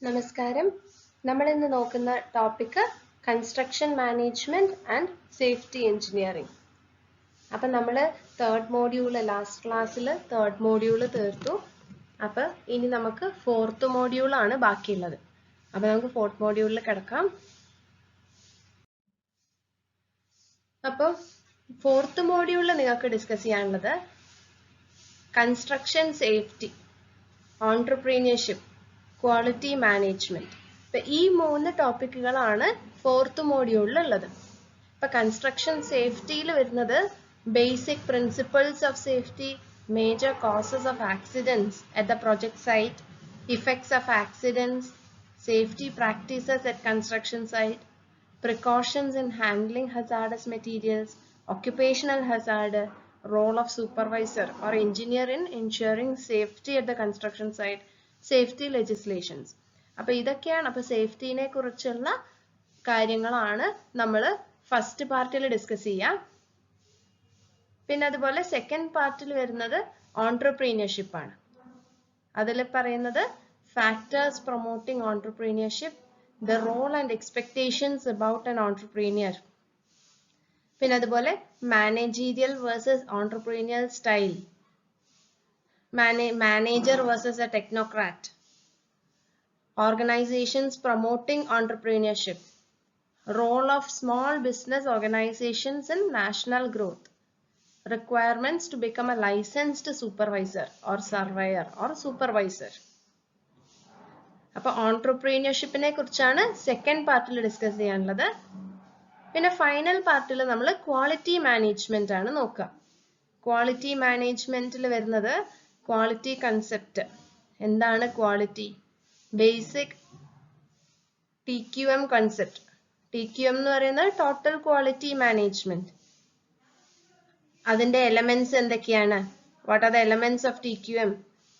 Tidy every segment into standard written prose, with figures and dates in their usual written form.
നമസ്കാരം. നമ്മൾ ഇന്ന് നോക്കുന്ന topic construction management and safety engineering. അപ്പം നമ്മൾ ലാസ്റ്റ് ക്ലാസ്സിൽ തേർഡ് മോഡ്യൂൾ തീർത്തു. അപ്പം ഇനി നമുക്ക് ഫോർത്ത് മോഡ്യൂളാണ് ബാക്കിയുള്ളത്. അപ്പം നമുക്ക് ഫോർത്ത് മോഡ്യൂളിൽ കിടക്കാം. അപ്പോൾ ഫോർത്ത് മോഡ്യൂളിൽ നിങ്ങൾക്ക് ഡിസ്കസ് ചെയ്യാനുള്ളത് കൺസ്ട്രക്ഷൻ സേഫ്റ്റി, ഓൺട്രപ്രീനിയർഷിപ്പ്, ക്വാളിറ്റി മാനേജ്മെന്റ്. ഇപ്പം ഈ 3 ടോപ്പിക്കുകളാണ് ഫോർത്ത് മോഡ്യൂളിൽ ഉള്ളത്. ഇപ്പം കൺസ്ട്രക്ഷൻ സേഫ്റ്റിയിൽ വരുന്നത് basic principles of safety, major causes of accidents at the project site, effects of accidents, safety practices at construction site, precautions in handling hazardous materials, occupational hazard, role of supervisor or engineer in ensuring safety at the construction site, safety legislations. അപ്പോൾ ഇതൊക്കെയാണ്. അപ്പോൾ സേഫ്റ്റിനെ കുറിച്ചുള്ള കാര്യങ്ങളാണ് നമ്മൾ first പാർട്ടിൽ discuss ചെയ്യുക. പിന്നെ അതുപോലെ സെക്കൻഡ് പാർട്ടിൽ വരുന്നത് ഓൺട്രപ്രീനിയർഷിപ്പ് ആണ്. അതിൽ പറയുന്നത് factors promoting entrepreneurship, the role and expectations about an entrepreneur. പിന്നെ അതുപോലെ managerial versus entrepreneurial style, manager versus a technocrat, organizations promoting entrepreneurship, role of small business organizations in national growth, requirements to become a licensed supervisor or surveyor or supervisor. അപ്പോൾ ഓൺട്രപ്രീനിയർഷിപ്പിനെ കുറിച്ചാണ് second പാർട്ടിൽ discuss ചെയ്യാനുള്ളത്. പിന്നെ final പാർട്ടിൽ നമ്മൾ quality management ആണ് നോക്കുക. Quality മാനേജ്മെന്റിൽ വരുന്നത് ക്വാളിറ്റി കൺസെപ്റ്റ്. എന്താണ് quality? Basic TQM concept. TQM എന്ന് പറയുന്നത് ടോട്ടൽ ക്വാളിറ്റി മാനേജ്മെന്റ്. അതിന്റെ എലമെന്റ്സ് എന്തൊക്കെയാണ്? What are the elements of TQM?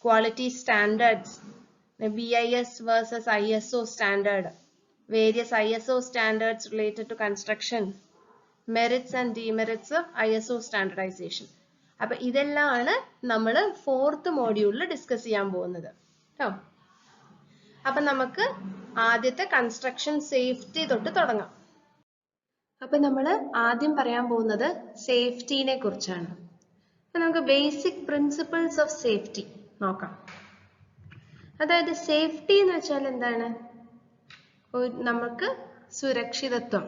Quality standards, BIS versus ISO standard, various ISO standards related to construction, merits and demerits of ISO standardization. അപ്പോൾ ഇതെല്ലാമാണ് നമ്മൾ fourth മോഡ്യൂളിൽ discuss ചെയ്യാൻ പോകുന്നത് കേട്ടോ. അപ്പം നമുക്ക് ആദ്യത്തെ കൺസ്ട്രക്ഷൻ സേഫ്റ്റി തൊട്ട് തുടങ്ങാം. അപ്പം നമ്മൾ ആദ്യം പറയാൻ പോകുന്നത് സേഫ്റ്റിനെ കുറിച്ചാണ്. അപ്പം നമുക്ക് ബേസിക് പ്രിൻസിപ്പിൾസ് ഓഫ് സേഫ്റ്റി നോക്കാം. അതായത് സേഫ്റ്റി എന്ന് വെച്ചാൽ എന്താണ്? നമുക്ക് സുരക്ഷിതത്വം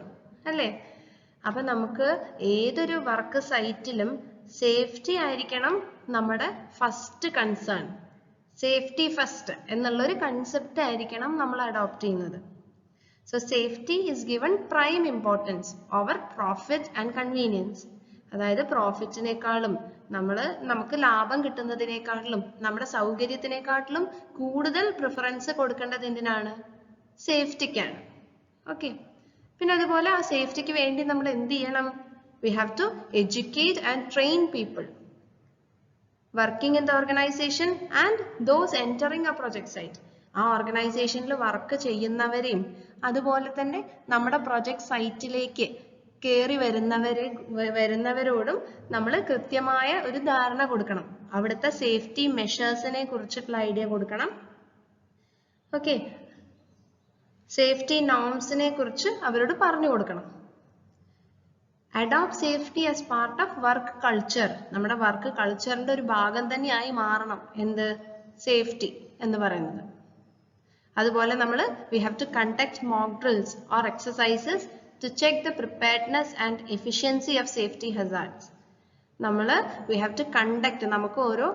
അല്ലേ? അപ്പൊ നമുക്ക് ഏതൊരു വർക്ക് സൈറ്റിലും സേഫ്റ്റി ആയിരിക്കണം നമ്മുടെ ഫസ്റ്റ് കൺസേൺ. സേഫ്റ്റി ഫസ്റ്റ് എന്നുള്ളൊരു കൺസെപ്റ്റ് ആയിരിക്കണം നമ്മൾ അഡോപ്റ്റ് ചെയ്യുന്നത്. So safety is given prime importance over profit and convenience. അതായത് പ്രോഫിറ്റിനേക്കാളും നമുക്ക് ലാഭം കിട്ടുന്നതിനേക്കാട്ടിലും നമ്മുടെ സൗകര്യത്തിനേക്കാട്ടിലും കൂടുതൽ പ്രിഫറൻസ് കൊടുക്കേണ്ടത് എന്തിനാണ്? സേഫ്റ്റിക്കാണ്. ഓക്കെ. പിന്നെ അതുപോലെ ആ സേഫ്റ്റിക്ക് വേണ്ടി നമ്മൾ എന്ത് ചെയ്യണം? We have to educate and train people working in the organisation and those entering a project site. ആ ഓർഗനൈസേഷനിൽ വർക്ക് ചെയ്യുന്നവരെയും അതുപോലെ തന്നെ നമ്മുടെ പ്രൊജക്ട് സൈറ്റിലേക്ക് കയറി വരുന്നവരോടും നമ്മൾ കൃത്യമായ ഒരു ധാരണ കൊടുക്കണം. അവിടുത്തെ സേഫ്റ്റി മെഷേഴ്സിനെ കുറിച്ചിട്ടുള്ള ഐഡിയ കൊടുക്കണം. ഓക്കെ. സേഫ്റ്റി നോംസിനെ കുറിച്ച് അവരോട് പറഞ്ഞു കൊടുക്കണം. Adopt safety as part of work culture. നമ്മുടെ വർക്ക് കൾച്ചറിന്റെ ഒരു ഭാഗം തന്നെയായി മാറണം എന്ത്? സേഫ്റ്റി എന്ന് പറയുന്നത്. അതുപോലെ നമ്മൾ we have to conduct mock drills or exercises to check the preparedness and efficiency of safety hazards. we have to conduct നമുക്ക് ഓരോ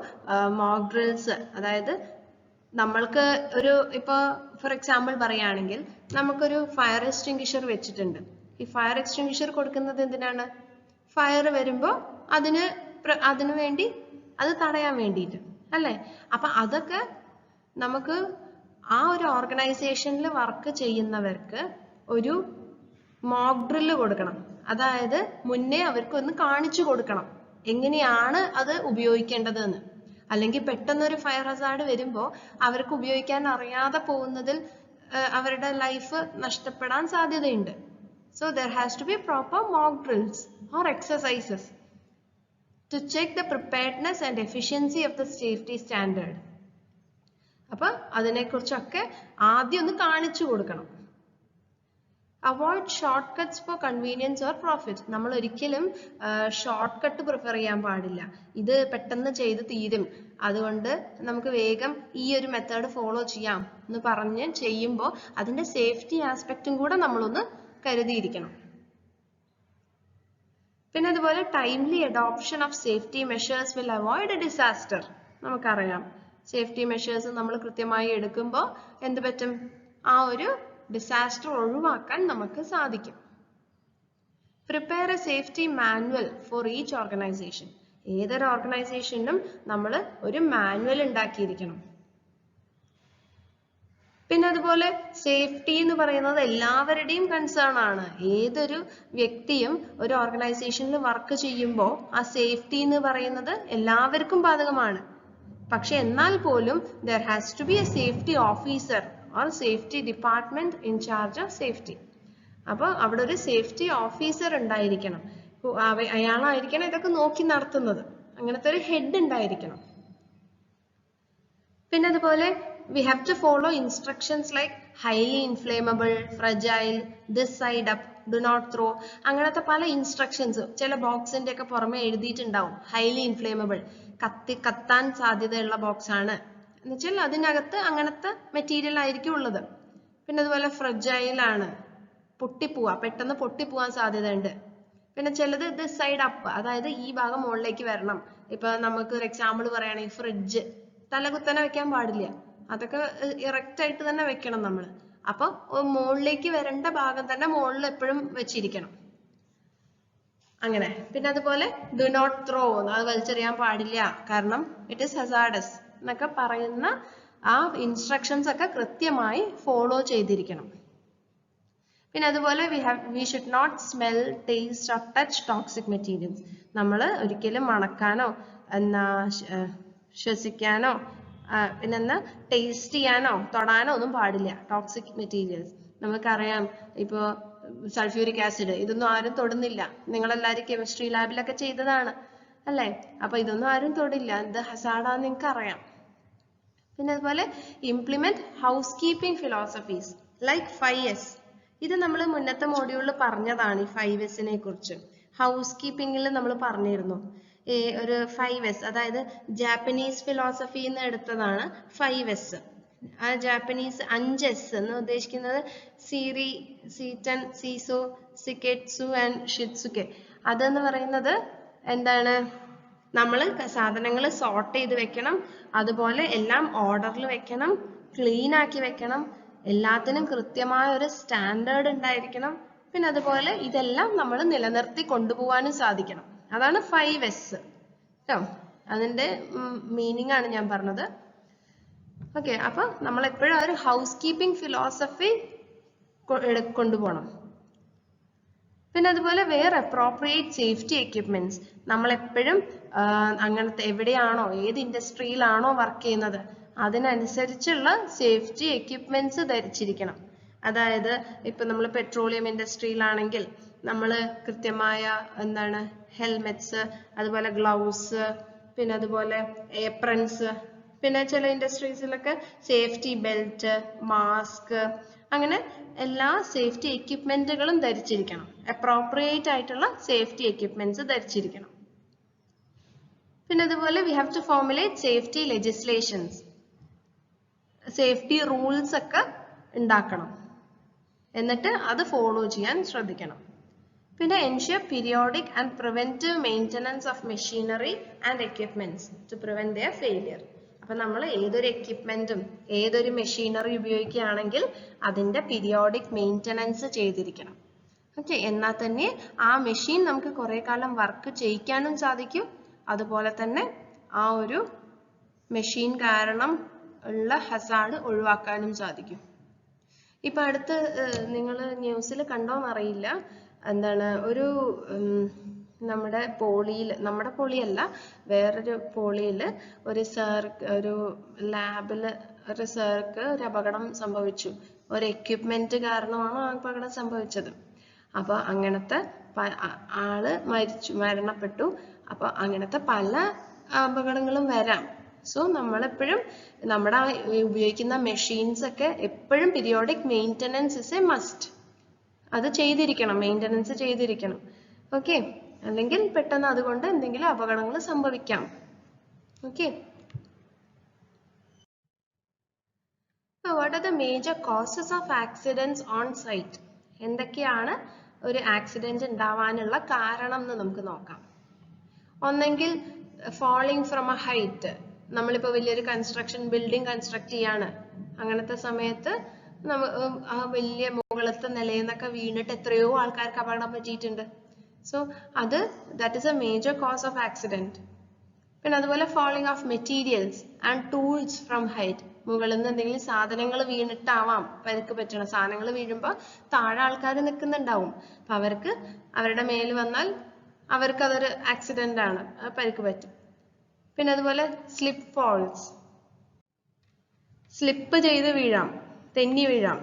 mock drills, അതായത് നമ്മൾക്ക് ഒരു ഇപ്പോൾ ഫോർ എക്സാമ്പിൾ പറയുകയാണെങ്കിൽ നമുക്കൊരു ഫയർ എക്സ്റ്റിംഗ്വിഷർ വെച്ചിട്ടുണ്ട്. ഈ ഫയർ എക്സ്റ്റിംഗ്വിഷർ കൊടുക്കുന്നത് എന്തിനാണ്? ഫയർ വരുമ്പോൾ അതിനു വേണ്ടി അത് തടയാൻ വേണ്ടിയിട്ട് അല്ലേ? അപ്പം അതൊക്കെ നമുക്ക് ആ ഒരു ഓർഗനൈസേഷനിൽ വർക്ക് ചെയ്യുന്നവർക്ക് ഒരു മോക്ക് ഡ്രില്ല് കൊടുക്കണം. അതായത് മുന്നേ അവർക്ക് ഒന്ന് കാണിച്ചു കൊടുക്കണം എങ്ങനെയാണ് അത് ഉപയോഗിക്കേണ്ടത് എന്ന്. അല്ലെങ്കിൽ പെട്ടെന്നൊരു ഫയർ ഹസാർഡ് വരുമ്പോൾ അവർക്ക് ഉപയോഗിക്കാൻ അറിയാതെ പോകുന്നതിൽ അവരുടെ ലൈഫ് നഷ്ടപ്പെടാൻ സാധ്യതയുണ്ട്. So there has to be proper mock drills or exercises to check the preparedness and efficiency of the safety standard. അപ്പൊ അതിനെക്കുറിച്ചൊക്കെ ആദ്യം ഒന്ന് കാണിച്ചു കൊടുക്കണം. Avoid short cuts for convenience or profit. നമ്മൾ ഒരിക്കലും ഷോർട്ട് കട്ട് പ്രിഫർ ചെയ്യാൻ പാടില്ല. ഇത് പെട്ടെന്ന് ചെയ്ത് തീരും, അതുകൊണ്ട് നമുക്ക് വേഗം ഈ ഒരു മെത്തേഡ് ഫോളോ ചെയ്യാം എന്ന് പറഞ്ഞ് ചെയ്യുമ്പോൾ അതിന്റെ സേഫ്റ്റി ആസ്പെക്റ്റും കൂടെ നമ്മളൊന്ന് കരുതിയിരിക്കണം. പിന്നെ അതുപോലെ timely adoption of safety measures will avoid A disaster. നമുക്കറിയാം സേഫ്റ്റി മെഷേഴ്സ് നമ്മൾ കൃത്യമായി എടുക്കുമ്പോൾ എന്ത് പറ്റും, ആ ഒരു ഡിസാസ്റ്റർ ഒഴിവാക്കാൻ നമുക്ക് സാധിക്കും. Prepare a safety manual for each organisation. ഏതൊരു ഓർഗനൈസേഷനും നമ്മൾ ഒരു മാനുവൽ ഉണ്ടാക്കിയിരിക്കണം. പിന്നെ അതുപോലെ സേഫ്റ്റി എന്ന് പറയുന്നത് എല്ലാവരുടെയും കൺസേൺ ആണ്. ഏതൊരു വ്യക്തിയും ഒരു ഓർഗനൈസേഷനിൽ വർക്ക് ചെയ്യുമ്പോൾ ആ സേഫ്റ്റി എന്ന് പറയുന്നത് എല്ലാവർക്കും ബാധകമാണ്. പക്ഷെ എന്നാൽ പോലും there has to be a safety officer or safety department in charge of safety. അപ്പോൾ അവിടെ ഒരു സേഫ്റ്റി ഓഫീസർ ഉണ്ടായിരിക്കണം. അയാളായിരിക്കണം ഇതൊക്കെ നോക്കി നടത്തുന്നത്. അങ്ങനത്തെ ഒരു ഹെഡ് ഉണ്ടായിരിക്കണം. പിന്നെ അതുപോലെ we have to follow instructions like highly inflammable, fragile, this side up, do not throw. അങ്ങനത്തെ പല ഇൻസ്ട്രക്ഷൻസ് ചില ബോക്സിന്റെ ഒക്കെ പുറമെ എഴുതിയിട്ടുണ്ടാവും. ഹൈലി ഇൻഫ്ലേമബിൾ, കത്താൻ സാധ്യതയുള്ള ബോക്സ് ആണ് എന്ന് വെച്ചാൽ അതിനകത്ത് അങ്ങനത്തെ മെറ്റീരിയൽ ആയിരിക്കും ഉള്ളത്. പിന്നെ അതുപോലെ ഫ്രജൈൽ ആണ്, പെട്ടെന്ന് പൊട്ടിപ്പോവാൻ സാധ്യതയുണ്ട്. പിന്നെ ചിലത് ദിസ് സൈഡ് അപ്പ്, അതായത് ഈ ഭാഗം മുകളിലേക്ക് വരണം. ഇപ്പൊ നമുക്ക് ഒരു എക്സാമ്പിൾ പറയുകയാണെങ്കിൽ ഫ്രിഡ്ജ് തലകുത്തനെ വെക്കാൻ പാടില്ല, അതൊക്കെ ഇറക്റ്റ് ആയിട്ട് തന്നെ വെക്കണം നമ്മൾ. അപ്പൊ മുകളിലേക്ക് വരേണ്ട ഭാഗം തന്നെ മുകളിൽ എപ്പോഴും വെച്ചിരിക്കണം. അങ്ങനെ. പിന്നെ അതുപോലെ ഡു നോട്ട് ത്രോ, അത് വലിച്ചെറിയാൻ പാടില്ല, കാരണം ഇറ്റ് ഈസ് ഹസാർഡസ് എന്നൊക്കെ പറയുന്ന ആ ഇൻസ്ട്രക്ഷൻസ് ഒക്കെ കൃത്യമായി ഫോളോ ചെയ്തിരിക്കണം. പിന്നെ അതുപോലെ we should not smell, taste or touch toxic materials. നമ്മൾ ഒരിക്കലും മണക്കാനോ ശ്വസിക്കാനോ പിന്നെ ടേസ്റ്റ് ചെയ്യാനോ തൊടാനോ ഒന്നും പാടില്ല ടോക്സിക് മെറ്റീരിയൽസ്. നമുക്കറിയാം ഇപ്പോ സൾഫ്യൂരിക് ആസിഡ്, ഇതൊന്നും ആരും തൊടുന്നില്ല. നിങ്ങളെല്ലാവരും കെമിസ്ട്രി ലാബിലൊക്കെ ചെയ്തതാണ് അല്ലേ? അപ്പൊ ഇതൊന്നും ആരും തൊടില്ല, ഇത് ഹസാർഡാന്ന് നിങ്ങൾക്ക് അറിയാം. പിന്നെ അതുപോലെ implement house keeping philosophies like 5S. ഇത് നമ്മൾ മുന്നത്തെ മോഡ്യൂളിൽ പറഞ്ഞതാണ്. ഈ 5Sനെ കുറിച്ച് ഹൗസ് കീപ്പിംഗിൽ നമ്മൾ പറഞ്ഞിരുന്നു. ഒരു 5S, അതായത് ജാപ്പനീസ് ഫിലോസഫിന്ന് എടുത്തതാണ് 5S. ആ ജാപ്പനീസ് 5S എന്ന് ഉദ്ദേശിക്കുന്നത് സീറി, സീറ്റൻ, സീസോ, സിക്കെറ്റ്സു ആൻഡ് ഷിറ്റ്സുക്കെ. അതെന്ന് പറയുന്നത് എന്താണ്, നമ്മൾ സാധനങ്ങൾ സോർട്ട് ചെയ്ത് വെക്കണം, അതുപോലെ എല്ലാം ഓർഡറിൽ വെക്കണം, ക്ലീൻ ആക്കി വെക്കണം, എല്ലാത്തിനും കൃത്യമായ ഒരു സ്റ്റാൻഡേർഡ് ഉണ്ടായിരിക്കണം. പിന്നെ അതുപോലെ ഇതെല്ലാം നമ്മൾ നിലനിർത്തി കൊണ്ടുപോകാനും സാധിക്കണം. അതാണ് 5S കേട്ടോ. അതിന്റെ മീനിങ് ആണ് ഞാൻ പറഞ്ഞത്. ഓക്കെ, അപ്പൊ നമ്മൾ എപ്പോഴും ഒരു ഹൗസ് കീപ്പിംഗ് ഫിലോസഫി കൊണ്ടുപോകണം. പിന്നെ അതുപോലെ വേറെ അപ്രോപ്രിയേറ്റ് സേഫ്റ്റി എക്യുപ്മെന്റ്സ്. നമ്മളെപ്പോഴും അങ്ങനത്തെ എവിടെയാണോ, ഏത് ഇൻഡസ്ട്രിയിലാണോ വർക്ക് ചെയ്യുന്നത് അതിനനുസരിച്ചുള്ള സേഫ്റ്റി എക്യുപ്മെന്റ്സ് ധരിച്ചിരിക്കണം. അതായത് ഇപ്പൊ നമ്മൾ പെട്രോളിയം ഇൻഡസ്ട്രിയിലാണെങ്കിൽ നമ്മൾ കൃത്യമായ ഹെൽമെറ്റ്സ്, അതുപോലെ ഗ്ലൗസ്, പിന്നെ അതുപോലെ ഏപ്രൺസ്, പിന്നെ ചില ഇൻഡസ്ട്രീസിലൊക്കെ സേഫ്റ്റി ബെൽറ്റ്, മാസ്ക്, അങ്ങനെ എല്ലാ സേഫ്റ്റി എക്യുപ്മെന്റുകളും ധരിച്ചിരിക്കണം. അപ്രോപ്രിയേറ്റ് ആയിട്ടുള്ള സേഫ്റ്റി എക്യുപ്മെന്റ്സ് ധരിച്ചിരിക്കണം. പിന്നെ അതുപോലെ we have to formulate safety legislations. Safety rules ഒക്കെ ഉണ്ടാക്കണം, എന്നിട്ട് അത് ഫോളോ ചെയ്യാൻ ശ്രദ്ധിക്കണം. പിന്നെ ensure periodic and preventive maintenance of machinery and equipments to prevent their failure. അപ്പൊ നമ്മൾ ഏതൊരു എക്യുപ്മെന്റും ഏതൊരു മെഷീനറി ഉപയോഗിക്കുകയാണെങ്കിൽ അതിന്റെ പീരിയോഡിക് മെയിൻ്റനൻസ് ചെയ്തിരിക്കണം. ഓക്കെ, എന്നാൽ തന്നെ ആ മെഷീൻ നമുക്ക് കുറെ കാലം വർക്ക് ചെയ്യിക്കാനും സാധിക്കും, അതുപോലെ തന്നെ ആ ഒരു മെഷീൻ കാരണം ഉള്ള ഹസാർഡ് ഒഴിവാക്കാനും സാധിക്കും. ഇപ്പൊ അടുത്ത് നിങ്ങൾ ന്യൂസിൽ കണ്ടോന്നറിയില്ല, ഒരു നമ്മുടെ പോളിയല്ല, വേറൊരു പോളിയിൽ ഒരു ലാബില് ഒരു സാർക്ക് ഒരു അപകടം സംഭവിച്ചു. ഒരു എക്യുപ്മെന്റ് കാരണമാണ് ആ അപകടം സംഭവിച്ചത്. അപ്പൊ അങ്ങനത്തെ ആള് മരണപ്പെട്ടു. അപ്പൊ അങ്ങനത്തെ പല അപകടങ്ങളും വരാം. സോ നമ്മളെപ്പോഴും നമ്മുടെ ഉപയോഗിക്കുന്ന മെഷീൻസ് ഒക്കെ എപ്പോഴും periodic maintenance is A must. അത് ചെയ്തിരിക്കണം, മെയിൻ്റനൻസ് ചെയ്തിരിക്കണം. ഓക്കെ, അല്ലെങ്കിൽ പെട്ടെന്ന് അതുകൊണ്ട് എന്തെങ്കിലും അപകടങ്ങൾ സംഭവിക്കാം. Okay, what are the major causes of accidents on site? എന്തൊക്കെയാണ് ഒരു ആക്സിഡന്റ് ഉണ്ടാവാനുള്ള കാരണം എന്ന് നമുക്ക് നോക്കാം. ഒന്നെങ്കിൽ falling from a height, നമ്മളിപ്പോൾ വലിയൊരു കൺസ്ട്രക്ഷൻ ബിൽഡിംഗ് കൺസ്ട്രക്ട് ചെയ്യാണ്, അങ്ങനത്തെ സമയത്ത് ആ വലിയ മുകളത്തെ നിലയിൽ നിന്നൊക്കെ വീണിട്ട് എത്രയോ ആൾക്കാർക്ക് അപകടം പറ്റിയിട്ടുണ്ട്. സോ അത് that is A major cos of accident. പിന്നെ അതുപോലെ falling of materials and tools from height, മുകളിൽ നിന്ന് എന്തെങ്കിലും സാധനങ്ങൾ വീണിട്ടാവാം പരിക്ക് പറ്റണം. സാധനങ്ങൾ വീഴുമ്പോൾ താഴെ ആൾക്കാർ നിൽക്കുന്നുണ്ടാവും, അപ്പൊ അവർക്ക് അവരുടെ മേൽ വന്നാൽ അവർക്ക് അതൊരു ആക്സിഡന്റ് ആണ്, പരിക്ക് പറ്റും. പിന്നെ അതുപോലെ സ്ലിപ്പ് ഫോൾസ്, സ്ലിപ്പ് ചെയ്ത് വീഴാം, തെന്നി വീഴാം.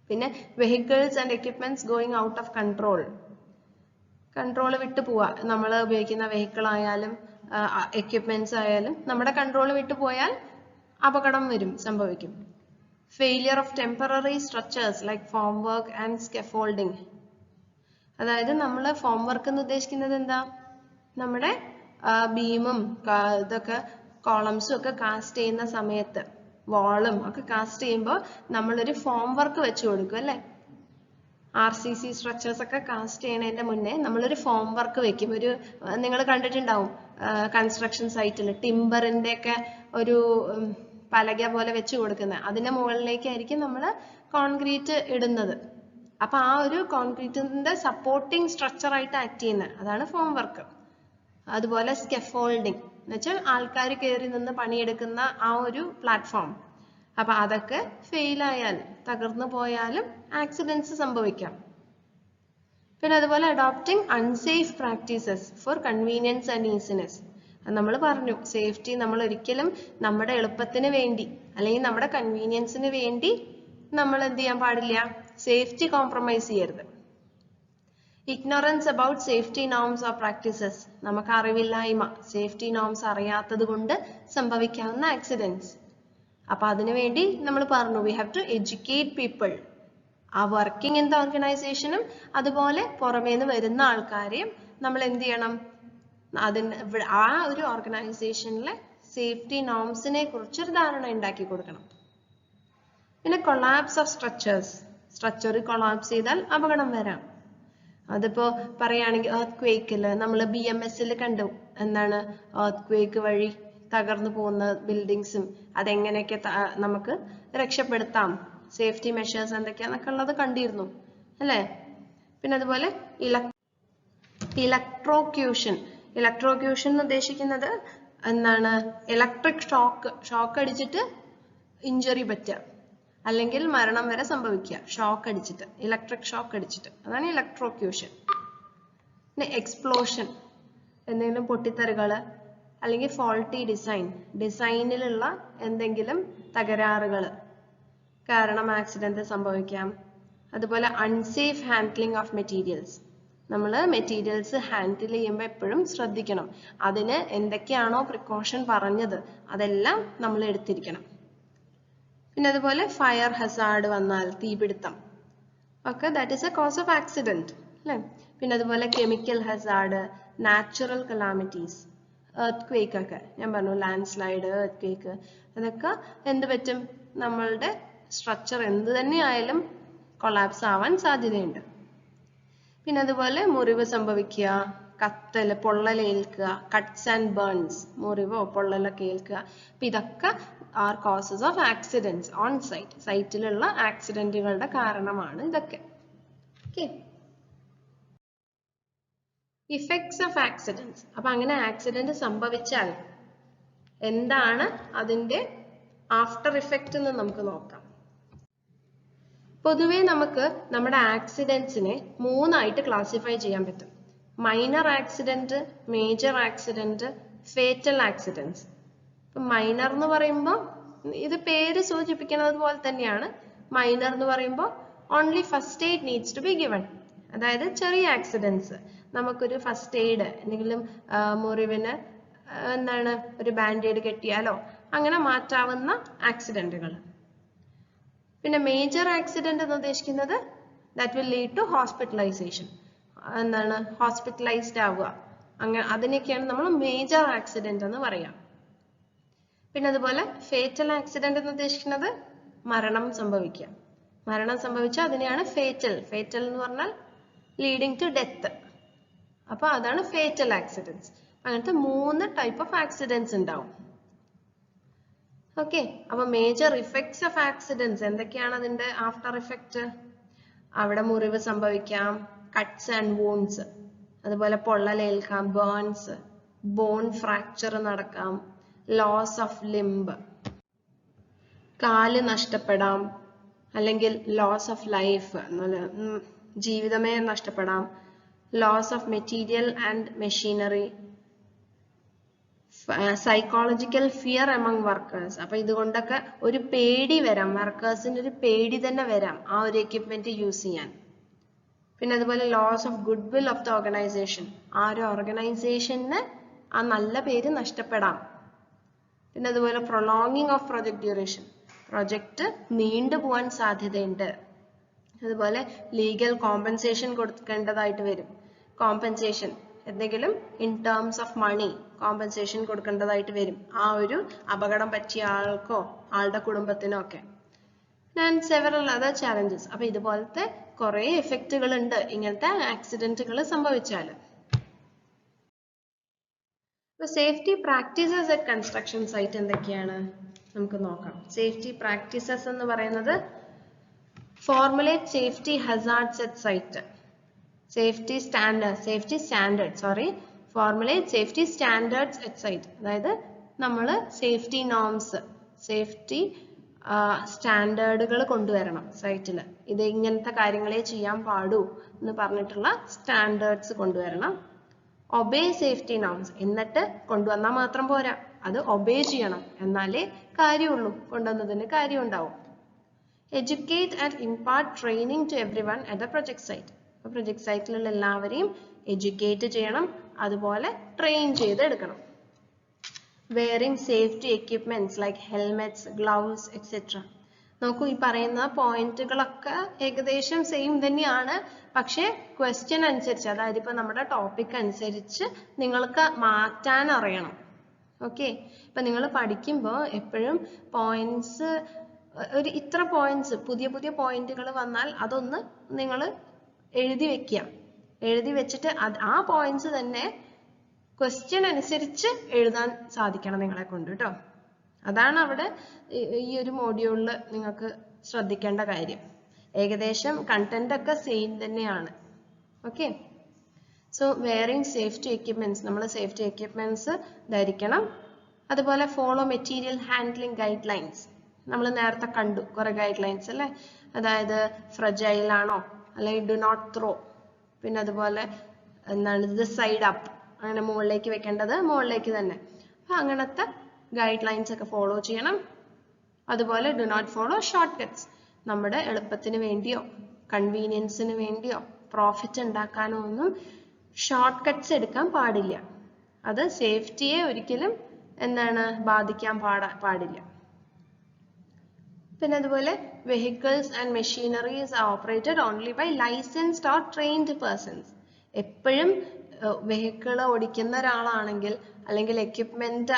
പിന്നെ vehicles and equipments going out of control, control വിട്ടു പോവാ. നമ്മൾ ഉപയോഗിക്കുന്ന വെഹിക്കിൾ ആയാലും എക്യുപ്മെന്റ്സ് ആയാലും നമ്മുടെ കൺട്രോൾ വിട്ടു പോയാൽ അപകടം വരും, സംഭവിക്കും. Failure of temporary structures like form work and scaffolding. അതായത് നമ്മൾ ഫോം വർക്ക് എന്ന് ഉദ്ദേശിക്കുന്നത് എന്താ, നമ്മുടെ ബീമും ഇതൊക്കെ കോളംസും ഒക്കെ കാസ്റ്റ് ചെയ്യുന്ന സമയത്ത്, വാളും ഒക്കെ കാസ്റ്റ് ചെയ്യുമ്പോൾ നമ്മളൊരു ഫോം വർക്ക് വെച്ച് കൊടുക്കും അല്ലേ. RCC സ്ട്രക്ചേഴ്സ് ഒക്കെ കാസ്റ്റ് ചെയ്യണതിന്റെ മുന്നേ നമ്മളൊരു ഫോം വർക്ക് വെക്കും. ഒരു നിങ്ങൾ കണ്ടിട്ടുണ്ടാവും കൺസ്ട്രക്ഷൻ സൈറ്റിൽ ടിമ്പറിന്റെ ഒക്കെ ഒരു പലക പോലെ വെച്ച് കൊടുക്കുന്നത്, അതിന്റെ മുകളിലേക്കായിരിക്കും നമ്മൾ കോൺക്രീറ്റ് ഇടുന്നത്. അപ്പൊ ആ ഒരു കോൺക്രീറ്റിന്റെ സപ്പോർട്ടിങ് സ്ട്രക്ചർ ആയിട്ട് ആക്ട് ചെയ്യുന്നത്, അതാണ് ഫോം വർക്ക്. അതുപോലെ സ്കെഫോൾഡിംഗ് എന്ന് വെച്ചാൽ ആൾക്കാർ കയറി നിന്ന് പണിയെടുക്കുന്ന ആ ഒരു പ്ലാറ്റ്ഫോം. അപ്പൊ അതൊക്കെ ഫെയിൽ ആയാൽ, തകർന്നു പോയാലും ആക്സിഡൻസ് സംഭവിക്കാം. പിന്നെ അതുപോലെ adopting unsafe practices for convenience and easiness. നമ്മൾ പറഞ്ഞു സേഫ്റ്റി നമ്മൾ ഒരിക്കലും നമ്മുടെ എളുപ്പത്തിന് വേണ്ടി അല്ലെങ്കിൽ നമ്മുടെ കൺവീനിയൻസിന് വേണ്ടി നമ്മൾ എന്ത് ചെയ്യാൻ പാടില്ല, സേഫ്റ്റി കോംപ്രമൈസ് ചെയ്യരുത്. Ignorance about safety norms or practices, നമുക്ക് അറിവില്ലായ്മ, സേഫ്റ്റി നോംസ് അറിയാത്തത് കൊണ്ട് സംഭവിക്കാവുന്ന ആക്സിഡൻസ്. അപ്പൊ അതിനു വേണ്ടി നമ്മൾ പറഞ്ഞു we have to educate people, ആ വർക്കിംഗ് ഇൻ ദ ഓർഗനൈസേഷനും അതുപോലെ പുറമേന്ന് വരുന്ന ആൾക്കാരെയും നമ്മൾ എന്ത് ചെയ്യണം, ആ ഒരു ഓർഗനൈസേഷനിലെ സേഫ്റ്റി നോംസിനെ കുറിച്ചൊരു ധാരണ ഉണ്ടാക്കി കൊടുക്കണം. പിന്നെ collapse of structures, structure collapse ചെയ്താൽ അപകടം വരാം. അതിപ്പോ പറയുകയാണെങ്കിൽ എർത്ത് ക്വേക്കില് നമ്മൾ BMS കണ്ടു, എന്താണ് എർത്ത് ക്വേക്ക് വഴി തകർന്നു പോകുന്ന ബിൽഡിങ്സും അതെങ്ങനെയൊക്കെ നമുക്ക് രക്ഷപ്പെടുത്താം, സേഫ്റ്റി മെഷേഴ്സ് എന്തൊക്കെയാന്നൊക്കെ ഉള്ളത് കണ്ടിരുന്നു അല്ലേ. പിന്നെ അതുപോലെ ഇലക്ട്രോക്യൂഷൻ, ഇലക്ട്രോക്യൂഷൻ എന്ന് ഉദ്ദേശിക്കുന്നത് എന്താണ്, ഇലക്ട്രിക് ഷോക്ക് അടിച്ചിട്ട് ഇഞ്ചുറി പറ്റുക അല്ലെങ്കിൽ മരണം വരെ സംഭവിക്കുക, ഷോക്ക് അടിച്ചിട്ട്, ഇലക്ട്രിക് ഷോക്ക് അടിച്ചിട്ട്, അതാണ് ഇലക്ട്രോക്യൂഷൻ. പിന്നെ എക്സ്പ്ലോഷൻ, എന്തെങ്കിലും പൊട്ടിത്തെറികള് അല്ലെങ്കിൽ ഫോൾട്ടി ഡിസൈനിലുള്ള എന്തെങ്കിലും തകരാറുകൾ കാരണം ആക്സിഡന്റ് സംഭവിക്കാം. അതുപോലെ അൺസേഫ് ഹാൻഡ്ലിംഗ് ഓഫ് മെറ്റീരിയൽസ്, നമ്മൾ മെറ്റീരിയൽസ് ഹാൻഡിൽ ചെയ്യുമ്പോൾ എപ്പോഴും ശ്രദ്ധിക്കണം, അതിന് എന്തൊക്കെയാണോ പ്രിക്കോഷൻ പറഞ്ഞത് അതെല്ലാം നമ്മൾ എടുത്തിരിക്കണം. പിന്നെ അതുപോലെ ഫയർ ഹസാർഡ് വന്നാൽ, തീപിടുത്തം ഒക്കെ that is a cause of accident അല്ലേ. പിന്നെ അതുപോലെ chemical hazard, natural calamities, earthquake ഒക്കെ ഞാൻ പറഞ്ഞു, ലാൻഡ് സ്ലൈഡ്, എർത്ത് ക്വേക്ക്, അതൊക്കെ എന്ത് പറ്റും, നമ്മളുടെ സ്ട്രക്ചർ എന്ത് തന്നെയായാലും കൊളാപ്സ് ആവാൻ സാധ്യതയുണ്ട്. പിന്നെ അതുപോലെ മുറിവ് സംഭവിക്കുക, കത്തല്, പൊള്ളലേൽക്കുക, കട്ട്സ് ആൻഡ് ബേൺസ്, മുറിവോ പൊള്ളലൊക്കെ ഏൽക്കുക. അപ്പൊ ഇതൊക്കെ are causes of accidents on site, സൈറ്റിലുള്ള ആക്സിഡന്റുകളുടെ കാരണമാണ് ഇതൊക്കെ. Okay, effects of accidents. അപ്പൊ അങ്ങനെ ആക്സിഡന്റ് സംഭവിച്ചാൽ എന്താണ് അതിന്റെ ആഫ്റ്റർ ഇഫക്റ്റ് എന്ന് നമുക്ക് നോക്കാം. പൊതുവെ നമുക്ക് നമ്മുടെ ആക്സിഡൻസിനെ 3 ആയിട്ട് ക്ലാസിഫൈ ചെയ്യാൻ പറ്റും. Minor accident, major accident, fatal accidents. ഇപ്പൊ മൈനർ എന്ന് പറയുമ്പോൾ ഇത് പേര് സൂചിപ്പിക്കുന്നത് പോലെ തന്നെയാണ്. മൈനർ എന്ന് പറയുമ്പോൾ only first aid needs to be given, അതായത് ചെറിയ ആക്സിഡൻസ് നമുക്കൊരു ഫസ്റ്റ് എയ്ഡ്, എന്തെങ്കിലും മുറിവിന് എന്താണ് ഒരു ബാൻഡേഡ് കെട്ടിയാലോ അങ്ങനെ മാറ്റാവുന്ന ആക്സിഡന്റുകൾ. പിന്നെ മേജർ ആക്സിഡന്റ് എന്ന് ഉദ്ദേശിക്കുന്നത് that will lead to hospitalisation, എന്താണ് ഹോസ്പിറ്റലൈസ്ഡ് ആവുക, അങ്ങനെ അതിനൊക്കെയാണ് നമ്മൾ മേജർ ആക്സിഡന്റ് എന്ന് പറയാം. പിന്നെ അതുപോലെ ഫേറ്റൽ ആക്സിഡന്റ് എന്ന് ഉദ്ദേശിക്കുന്നത് മരണം സംഭവിക്കുക. മരണം സംഭവിച്ചാൽ അതിനെയാണ് ഫേറ്റൽ. ഫേറ്റൽ എന്ന് പറഞ്ഞാൽ ലീഡിങ് ടു ഡെത്ത്. അപ്പൊ അതാണ് ഫേറ്റൽ ആക്സിഡൻസ്. അങ്ങനത്തെ 3 ടൈപ്പ് ഓഫ് ആക്സിഡൻസ് ഉണ്ടാവും. ഓക്കെ, അപ്പൊ മേജർ ഇഫക്ട്സ് ഓഫ് ആക്സിഡൻസ് എന്തൊക്കെയാണ്? അതിന്റെ ആഫ്റ്റർ ഇഫക്റ്റ്, അവിടെ മുറിവ് സംഭവിക്കാം, കട്ട്സ് ആൻഡ് വൂൺസ്, അതുപോലെ പൊള്ളലേൽക്കാം, ബേൺസ്, ബോൺ ഫ്രാക്ചർ നടക്കാം, ലോസ് ഓഫ് ലിംബ്, കാല് നഷ്ടപ്പെടാം, അല്ലെങ്കിൽ ലോസ് ഓഫ് ലൈഫ്, ജീവിതമേ നഷ്ടപ്പെടാം, loss of material and machinery, psychological fear among workers. അപ്പൊ ഇതുകൊണ്ടൊക്കെ ഒരു പേടി വരാം, വർക്കേഴ്സിന് ഒരു പേടി തന്നെ വരാം ആ ഒരു എക്യുപ്മെന്റ് യൂസ് ചെയ്യാൻ. പിന്നെ അതുപോലെ loss of good will of the organisation, ആ ഒരു ഓർഗനൈസേഷന് ആ നല്ല പേര് നഷ്ടപ്പെടാം. പിന്നെ അതുപോലെ prolonging of project duration, project നീണ്ടുപോകാൻ സാധ്യതയുണ്ട്. അതുപോലെ ലീഗൽ കോമ്പൻസേഷൻ കൊടുക്കേണ്ടതായിട്ട് വരും. കോമ്പൻസേഷൻ എന്തെങ്കിലും in terms of money compensation കൊടുക്കേണ്ടതായിട്ട് വരും ആ ഒരു അപകടം പറ്റിയ ആൾക്കോ ആളുടെ കുടുംബത്തിനോ ഒക്കെ. And several other challenges. അപ്പൊ ഇതുപോലത്തെ കുറെ എഫക്റ്റുകൾ ഉണ്ട് ഇങ്ങനത്തെ ആക്സിഡന്റുകൾ സംഭവിച്ചാൽ. Safety practices at construction site എന്തൊക്കെയാണ് നമുക്ക് നോക്കാം. സേഫ്റ്റി പ്രാക്ടീസസ് എന്ന് പറയുന്നത് formulate safety hazards at site, formulate safety standards at site. അതായത് നമ്മൾ സേഫ്റ്റി നോംസ്, സേഫ്റ്റി സ്റ്റാൻഡേർഡുകൾ കൊണ്ടുവരണം സൈറ്റിൽ. ഇത് ഇങ്ങനത്തെ കാര്യങ്ങളെ ചെയ്യാൻ പാടൂ എന്ന് പറഞ്ഞിട്ടുള്ള സ്റ്റാൻഡേർഡ്സ് കൊണ്ടുവരണം. ഒബേ സേഫ്റ്റി നോംസ്, എന്നിട്ട് കൊണ്ടുവന്നാൽ മാത്രം പോരാ, അത് ഒബേ ചെയ്യണം, എന്നാലേ കാര്യമുള്ളൂ, കൊണ്ടുവന്നതിന് കാര്യം ഉണ്ടാവും. Educate and impart training to everyone at the project site. അപ്പോൾ പ്രൊജക്ട് സൈറ്റിലുള്ള എല്ലാവരെയും എഡ്യൂക്കേറ്റ് ചെയ്യണം, അതുപോലെ ട്രെയിൻ ചെയ്തെടുക്കണം. Wearing safety equipments like helmets, gloves etcetera. നോക്കൂ, ഈ പറയുന്ന പോയിന്റുകളൊക്കെ ഏകദേശം സെയിം തന്നെയാണ്, പക്ഷെ ക്വസ്റ്റ്യൻ അനുസരിച്ച്, അതായത് ഇപ്പൊ നമ്മുടെ ടോപ്പിക് അനുസരിച്ച് നിങ്ങൾക്ക് മാറ്റാൻ അറിയണം. ഓക്കെ, ഇപ്പൊ നിങ്ങൾ പഠിക്കുമ്പോൾ എപ്പോഴും പോയിന്റ്സ്, ഒരു ഇത്ര പോയിന്റ്സ്, പുതിയ പുതിയ പോയിന്റുകൾ വന്നാൽ അതൊന്ന് നിങ്ങൾ എഴുതി വെക്കുക. എഴുതി വെച്ചിട്ട് ആ പോയിന്റ്സ് തന്നെ ക്വസ്റ്റ്യൻ അനുസരിച്ച് എഴുതാൻ സാധിക്കണം നിങ്ങളെ കൊണ്ട് കേട്ടോ. അതാണ് അവിടെ ഈ ഒരു മോഡ്യൂളിൽ നിങ്ങൾക്ക് ശ്രദ്ധിക്കേണ്ട കാര്യം. ഏകദേശം കണ്ടന്റ് ഒക്കെ സെയിം തന്നെയാണ്. Okay, so wearing safety equipments, നമ്മൾ സേഫ്റ്റി എക്യുപ്മെന്റ്സ് ധരിക്കണം. അതുപോലെ follow material handling guide lines. നമ്മൾ നേരത്തെ കണ്ടു കുറെ ഗൈഡ് ലൈൻസ് അല്ലേ, അതായത് ഫ്രജൈൽ ആണോ, അല്ലെങ്കിൽ ഡു നോട്ട് ത്രോ, പിന്നെ അതുപോലെ എന്താണ് ഇത് സൈഡ് അപ്പ്, അങ്ങനെ മുകളിലേക്ക് വെക്കേണ്ടത് മുകളിലേക്ക് തന്നെ. അപ്പൊ അങ്ങനത്തെ ഗൈഡ് ലൈൻസ് ഒക്കെ ഫോളോ ചെയ്യണം. അതുപോലെ do not follow short cuts, നമ്മുടെ എളുപ്പത്തിന് വേണ്ടിയോ കൺവീനിയൻസിന് വേണ്ടിയോ പ്രോഫിറ്റ് ഉണ്ടാക്കാനോ ഒന്നും ഷോർട്ട് കട്ട്സ് എടുക്കാൻ പാടില്ല. അത് സേഫ്റ്റിയെ ഒരിക്കലും എന്താണ് ബാധിക്കാൻ പാടില്ല. പിന്നെ അതുപോലെ vehicles and machineries are operated only by licensed or trained persons. എപ്പോഴും വെഹിക്കിൾ ഓടിക്കുന്ന ഒരാളാണെങ്കിൽ, അല്ലെങ്കിൽ എക്യുപ്മെന്റ്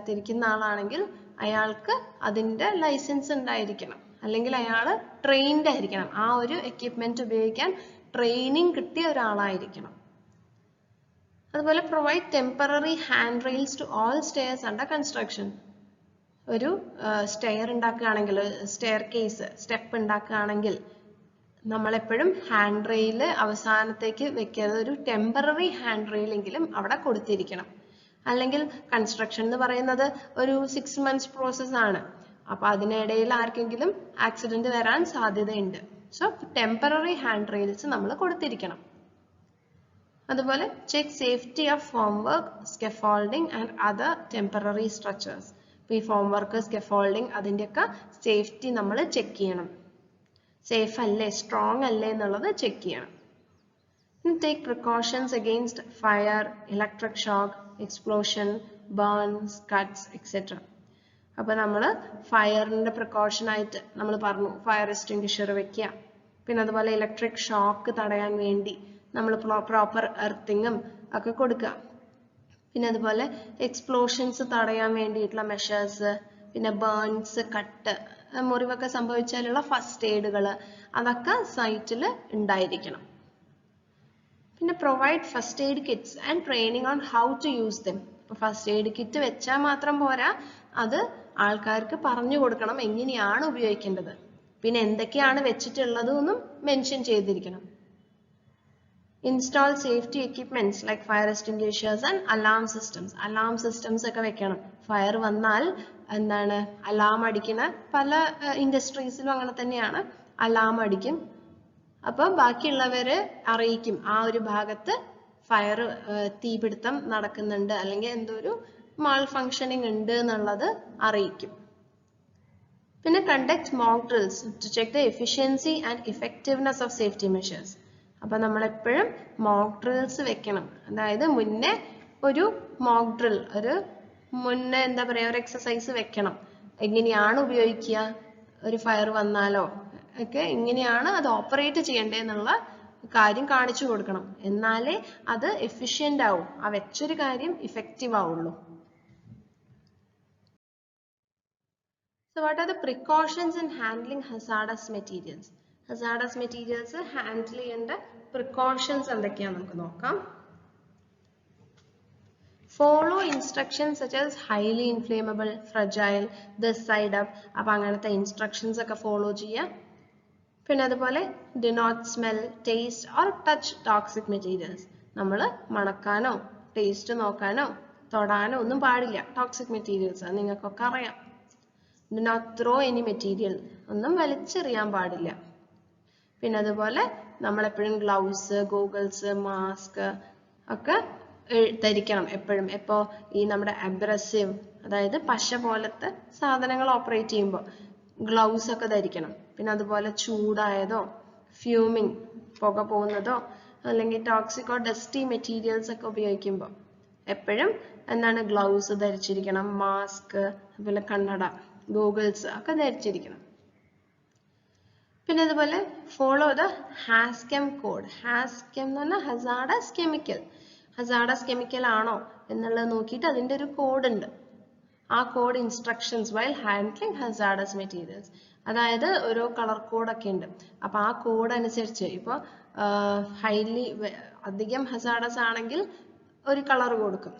തിരിക്കുന്ന ആളാണെങ്കിൽ അയാൾക്ക് അതിന്റെ ലൈസൻസ് ഉണ്ടായിരിക്കണം, അല്ലെങ്കിൽ അയാൾ ട്രെയിൻഡ് ആയിരിക്കണം, ആ ഒരു എക്യുപ്മെന്റ് ഉപയോഗിക്കാൻ ട്രെയിനിങ് കിട്ടിയ ഒരാളായിരിക്കണം. അതുപോലെ provide temporary hand rails to all stairs under construction. ഒരു സ്റ്റെയർ ഉണ്ടാക്കുകയാണെങ്കിൽ, സ്റ്റെയർ കേസ്, സ്റ്റെപ്പ് ഉണ്ടാക്കുകയാണെങ്കിൽ നമ്മളെപ്പോഴും ഹാൻഡ് റെയിൽ അവസാനത്തേക്ക് വെക്കരുത്, ഒരു ടെമ്പററി ഹാൻഡ് റെയിൽ എങ്കിലും അവിടെ കൊടുത്തിരിക്കണം. അല്ലെങ്കിൽ കൺസ്ട്രക്ഷൻ എന്ന് പറയുന്നത് ഒരു 6 months പ്രോസസ് ആണ്, അപ്പൊ അതിനിടയിൽ ആർക്കെങ്കിലും ആക്സിഡന്റ് വരാൻ സാധ്യതയുണ്ട്. സോ ടെമ്പററി ഹാൻഡ് റെയിൽസ് നമ്മൾ കൊടുത്തിരിക്കണം. അതുപോലെ check safety of form work, scaffolding and other temporary structures. ഈ ഫോം വർക്ക്, സ്കെഫോൾഡിംഗ്, അതിൻ്റെയൊക്കെ സേഫ്റ്റി നമ്മൾ ചെക്ക് ചെയ്യണം. സേഫ് അല്ലേ, സ്ട്രോങ് അല്ലേ എന്നുള്ളത് ചെക്ക് ചെയ്യണം. Take precautions against fire, electric shock, explosion, burns, cuts, etc. അപ്പോൾ നമ്മൾ ഫയറിന്റെ പ്രിക്കോഷൻ ആയിട്ട് നമ്മൾ പറഞ്ഞു ഫയർ എക്സ്റ്റിംഗ്വിഷർ വെക്കുക. പിന്നെ അതുപോലെ ഇലക്ട്രിക് ഷോക്ക് തടയാൻ വേണ്ടി നമ്മൾ പ്രോപ്പർ എർത്തിങ്ങും ഒക്കെ കൊടുക്കുക. പിന്നെ അതുപോലെ എക്സ്പ്ലോഷൻസ് തടയാൻ വേണ്ടിയിട്ടുള്ള മെഷേഴ്സ്, പിന്നെ ബേൺസ്, കട്ട്, മുറിവൊക്കെ സംഭവിച്ചാലുള്ള ഫസ്റ്റ് എയ്ഡുകൾ അതൊക്കെ സൈറ്റിൽ ഉണ്ടായിരിക്കണം. പിന്നെ provide first aid kits and training on how to use them. ഇപ്പൊ ഫസ്റ്റ് എയ്ഡ് കിറ്റ് വെച്ചാൽ മാത്രം പോരാ, അത് ആൾക്കാർക്ക് പറഞ്ഞു കൊടുക്കണം എങ്ങനെയാണ് ഉപയോഗിക്കേണ്ടത്, പിന്നെ എന്തൊക്കെയാണ് വെച്ചിട്ടുള്ളത് എന്നും മെൻഷൻ ചെയ്തിരിക്കണം. Install safety equipments like fire extinguishers and alarm systems. Alarm systems ഒക്കെ വെക്കണം. ഫയർ വന്നാൽ എന്താണ് അലാം അടിക്കുന്ന പല ഇൻഡസ്ട്രീസിലും അങ്ങനെ തന്നെയാണ്, അലാം അടിക്കും. അപ്പൊ ബാക്കിയുള്ളവരെ അറിയിക്കും ആ ഒരു ഭാഗത്ത് ഫയർ തീപിടുത്തം നടക്കുന്നുണ്ട് അല്ലെങ്കിൽ എന്തോ ഒരു മാൾ ഫങ്ഷനിങ് ഉണ്ട് എന്നുള്ളത് അറിയിക്കും. പിന്നെ conduct mock drills to check the efficiency and effectiveness of safety measures. അപ്പൊ നമ്മൾ എപ്പോഴും മോക്ക് ഡ്രിൽസ് വെക്കണം. അതായത് മുന്നേ ഒരു മോക്ക് ഡ്രിൽ, ഒരു മുന്നേ എന്താ പറയാ ഒരു എക്സസൈസ് വെക്കണം. എങ്ങനെയാണ് ഉപയോഗിക്കുക, ഒരു ഫയർ വന്നാലോ ഒക്കെ എങ്ങനെയാണ് അത് ഓപ്പറേറ്റ് ചെയ്യേണ്ടതെന്നുള്ള കാര്യം കാണിച്ചു കൊടുക്കണം. എന്നാലേ അത് എഫിഷ്യന്റ് ആവും, ആ വെച്ചൊരു കാര്യം ഇഫക്റ്റീവ് ആവുള്ളൂ. So what are the precautions in handling hazardous materials? Hazardous materials handle ചെയ്യേണ്ട precautions എന്തൊക്കെയാന്ന് നമുക്ക് നോക്കാം. Follow instructions such as highly inflammable, fragile, this side up. അപ്പൊ അങ്ങനത്തെ ഇൻസ്ട്രക്ഷൻസ് ഒക്കെ ഫോളോ ചെയ്യുക. പിന്നെ അതുപോലെ do not smell, taste or touch toxic materials. നമ്മൾ മണക്കാനോ ടേസ്റ്റ് നോക്കാനോ തൊടാനോ ഒന്നും പാടില്ല ടോക്സിക് മെറ്റീരിയൽസ്, അത് നിങ്ങൾക്കൊക്കെ അറിയാം. Do not throw any material, ഒന്നും വലിച്ചെറിയാൻ പാടില്ല. പിന്നെ അതുപോലെ നമ്മൾ എപ്പോഴും ഗ്ലൗസ്, ഗോഗിൾസ്, മാസ്ക് ഒക്കെ ധരിക്കണം എപ്പോഴും. ഇപ്പോൾ ഈ നമ്മുടെ അബ്രസീവ്, അതായത് പശ പോലത്തെ സാധനങ്ങൾ ഓപ്പറേറ്റ് ചെയ്യുമ്പോൾ ഗ്ലൗസ് ഒക്കെ ധരിക്കണം. പിന്നെ അതുപോലെ ചൂടായതോ ഫ്യൂമിങ് പുക പോകുന്നതോ അല്ലെങ്കിൽ ടോക്സിക് ഓർ ഡസ്റ്റി മെറ്റീരിയൽസ് ഒക്കെ ഉപയോഗിക്കുമ്പോൾ എപ്പോഴും എന്താണ് ഗ്ലൗസ് ധരിച്ചിരിക്കണം, മാസ്ക്, അതുപോലെ കണ്ണട, ഗോഗിൾസ് ഒക്കെ ധരിച്ചിരിക്കണം. പിന്നെ അതുപോലെ ഫോളോ ദ ഹാസ്കെം കോഡ്. ഹാസ്കെം എന്ന് പറഞ്ഞാൽ ഹസാർഡസ് കെമിക്കൽ. ഹസാർഡസ് കെമിക്കൽ ആണോ എന്നുള്ളത് നോക്കിയിട്ട് അതിൻ്റെ ഒരു കോഡ് ഉണ്ട്. ആ code instructions while handling hazardous materials. അതായത് ഓരോ കളർ കോഡൊക്കെ ഉണ്ട്. അപ്പൊ ആ കോഡ് അനുസരിച്ച് ഇപ്പോൾ ഹൈലി അധികം ഹസാർഡസ് ആണെങ്കിൽ ഒരു കളർ കൊടുക്കും.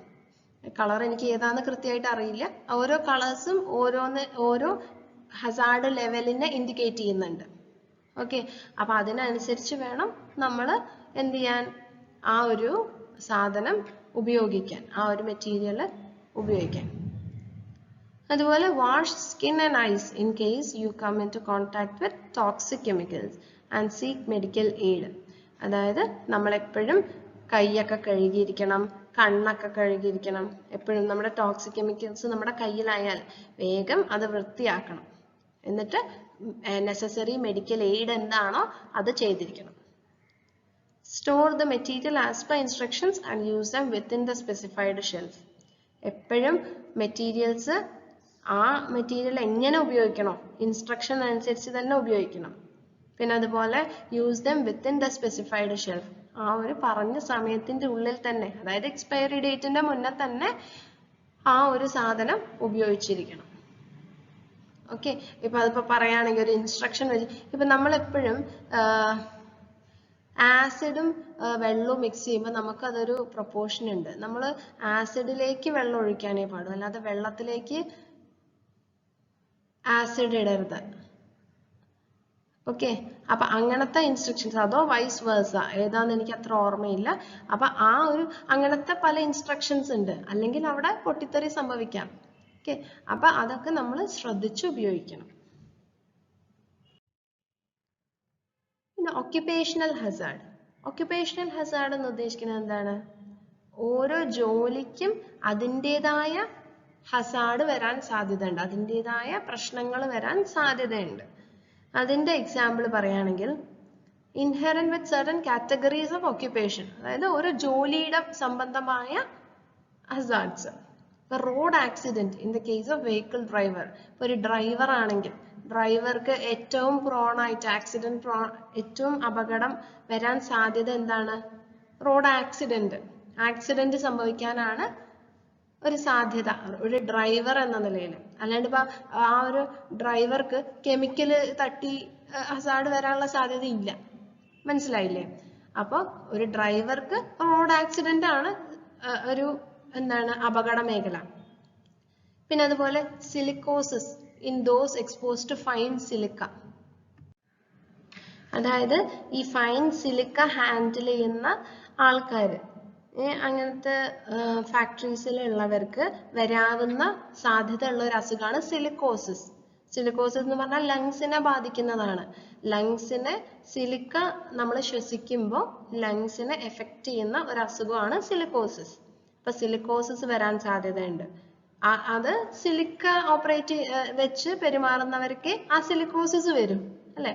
കളർ എനിക്ക് ഏതാന്ന് കൃത്യമായിട്ട് അറിയില്ല. ഓരോ കളേഴ്സും ഓരോ ഹസാർഡ് ലെവലിനെ ഇൻഡിക്കേറ്റ് ചെയ്യുന്നുണ്ട്. ഓക്കെ, അപ്പൊ അതിനനുസരിച്ച് വേണം നമ്മൾ എന്ത് ചെയ്യാൻ, ആ ഒരു സാധനം ഉപയോഗിക്കാൻ, ആ ഒരു മെറ്റീരിയൽ ഉപയോഗിക്കാൻ. അതുപോലെ wash skin and eyes in case you come into contact with toxic chemicals and seek medical aid. അതായത് നമ്മളെപ്പോഴും കൈയൊക്കെ കഴുകിയിരിക്കണം, കണ്ണൊക്കെ കഴുകിയിരിക്കണം. എപ്പോഴും നമ്മുടെ ടോക്സിക് കെമിക്കൽസ് നമ്മുടെ കയ്യിലായാൽ വേഗം അത് വൃത്തിയാക്കണം. എന്നിട്ട് നെസസറി മെഡിക്കൽ എയ്ഡ് എന്താണോ അത് ചെയ്തിരിക്കണം. Store the material as per instructions and use dum within the specified shelf. എപ്പോഴും മെറ്റീരിയൽസ് ആ മെറ്റീരിയൽ എങ്ങനെ ഉപയോഗിക്കണോ ഇൻസ്ട്രക്ഷൻ അനുസരിച്ച് തന്നെ ഉപയോഗിക്കണം. പിന്നെ അതുപോലെ use dum within the specified shelf. ആ ഒരു പറഞ്ഞ സമയത്തിന്റെ ഉള്ളിൽ തന്നെ, അതായത് എക്സ്പയറി ഡേറ്റിന്റെ മുന്നേ തന്നെ ആ ഒരു സാധനം ഉപയോഗിച്ചിരിക്കണം. ഓക്കെ, ഇപ്പൊ അതിപ്പോ പറയുകയാണെങ്കിൽ ഒരു ഇൻസ്ട്രക്ഷൻ വെച്ച് ഇപ്പൊ നമ്മളെപ്പോഴും ആസിഡും വെള്ളവും മിക്സ് ചെയ്യുമ്പോൾ നമുക്കതൊരു പ്രൊപ്പോർഷൻ ഉണ്ട്. നമ്മൾ ആസിഡിലേക്ക് വെള്ളം ഒഴിക്കാനേ പാടും, അല്ലാതെ വെള്ളത്തിലേക്ക് ആസിഡ് ഇടരുത്. ഓക്കെ, അപ്പൊ അങ്ങനത്തെ ഇൻസ്ട്രക്ഷൻസ്, അതോ വൈസ് വേഴ്സ ഏതാന്ന് എനിക്ക് അത്ര ഓർമ്മയില്ല. അപ്പൊ ആ ഒരു അങ്ങനത്തെ പല ഇൻസ്ട്രക്ഷൻസ് ഉണ്ട്, അല്ലെങ്കിൽ അവിടെ പൊട്ടിത്തെറി സംഭവിക്കാം. ഓക്കെ, അപ്പൊ അതൊക്കെ നമ്മൾ ശ്രദ്ധിച്ച് ഉപയോഗിക്കണം. പിന്നെ ഒക്യുപേഷണൽ ഹസാർഡ്. ഒക്യുപേഷണൽ ഹസാർഡ് എന്ന് ഉദ്ദേശിക്കുന്നത് എന്താണ്? ഓരോ ജോലിക്കും അതിൻ്റെതായ ഹസാർഡ് വരാൻ സാധ്യതയുണ്ട്, അതിൻ്റെതായ പ്രശ്നങ്ങൾ വരാൻ സാധ്യതയുണ്ട്. അതിന്റെ എക്സാമ്പിൾ പറയുകയാണെങ്കിൽ inherent with certain categories of occupation, അതായത് ഒരു ജോലിയുടെ സംബന്ധമായ hazards. road accident in the case of vehicle driver. ഒരു ഡ്രൈവർ ആണെങ്കിൽ ഡ്രൈവർക്ക് ഏറ്റവും prone ആയിട്ട് ഏറ്റവും അപകടം വരാൻ സാധ്യത എന്താണ്? റോഡ് ആക്സിഡന്റ് സംഭവിക്കാനാണ് ഒരു സാധ്യത ഒരു ഡ്രൈവർ എന്ന നിലയിൽ. അല്ലാണ്ട് ഇപ്പൊ ആ ഒരു ഡ്രൈവർക്ക് കെമിക്കൽ തട്ടി ഹസാർഡ് വരാനുള്ള സാധ്യത ഇല്ല. മനസ്സിലായില്ലേ? അപ്പോൾ ഒരു ഡ്രൈവർക്ക് റോഡ് ആക്സിഡന്റ് ആണ് ഒരു എന്താണ് അപകട മേഖല. പിന്നെ അതുപോലെ silicosis in those exposed to fine silica. അതായത് ഈ ഫൈൻ സിലിക്ക ഹാൻഡിൽ ചെയ്യുന്ന ആൾക്കാർ, അങ്ങനത്തെ ഫാക്ടറീസിലുള്ളവർക്ക് വരാവുന്ന സാധ്യത ഉള്ള ഒരു അസുഖമാണ് സിലിക്കോസിസ്. സിലിക്കോസിസ് എന്ന് പറഞ്ഞാൽ ലങ്സിനെ ബാധിക്കുന്നതാണ്. ലങ്സിനെ സിലിക്ക നമ്മൾ ശ്വസിക്കുമ്പോൾ ലങ്സിനെ എഫക്റ്റ് ചെയ്യുന്ന ഒരു അസുഖമാണ് സിലിക്കോസിസ്. അപ്പൊ സിലിക്കോസിസ് വരാൻ സാധ്യതയുണ്ട്. അത് സിലിക്ക ഓപ്പറേറ്റ് വെച്ച് പെരുമാറുന്നവർക്ക് ആ സിലിക്കോസിസ് വരും അല്ലെ.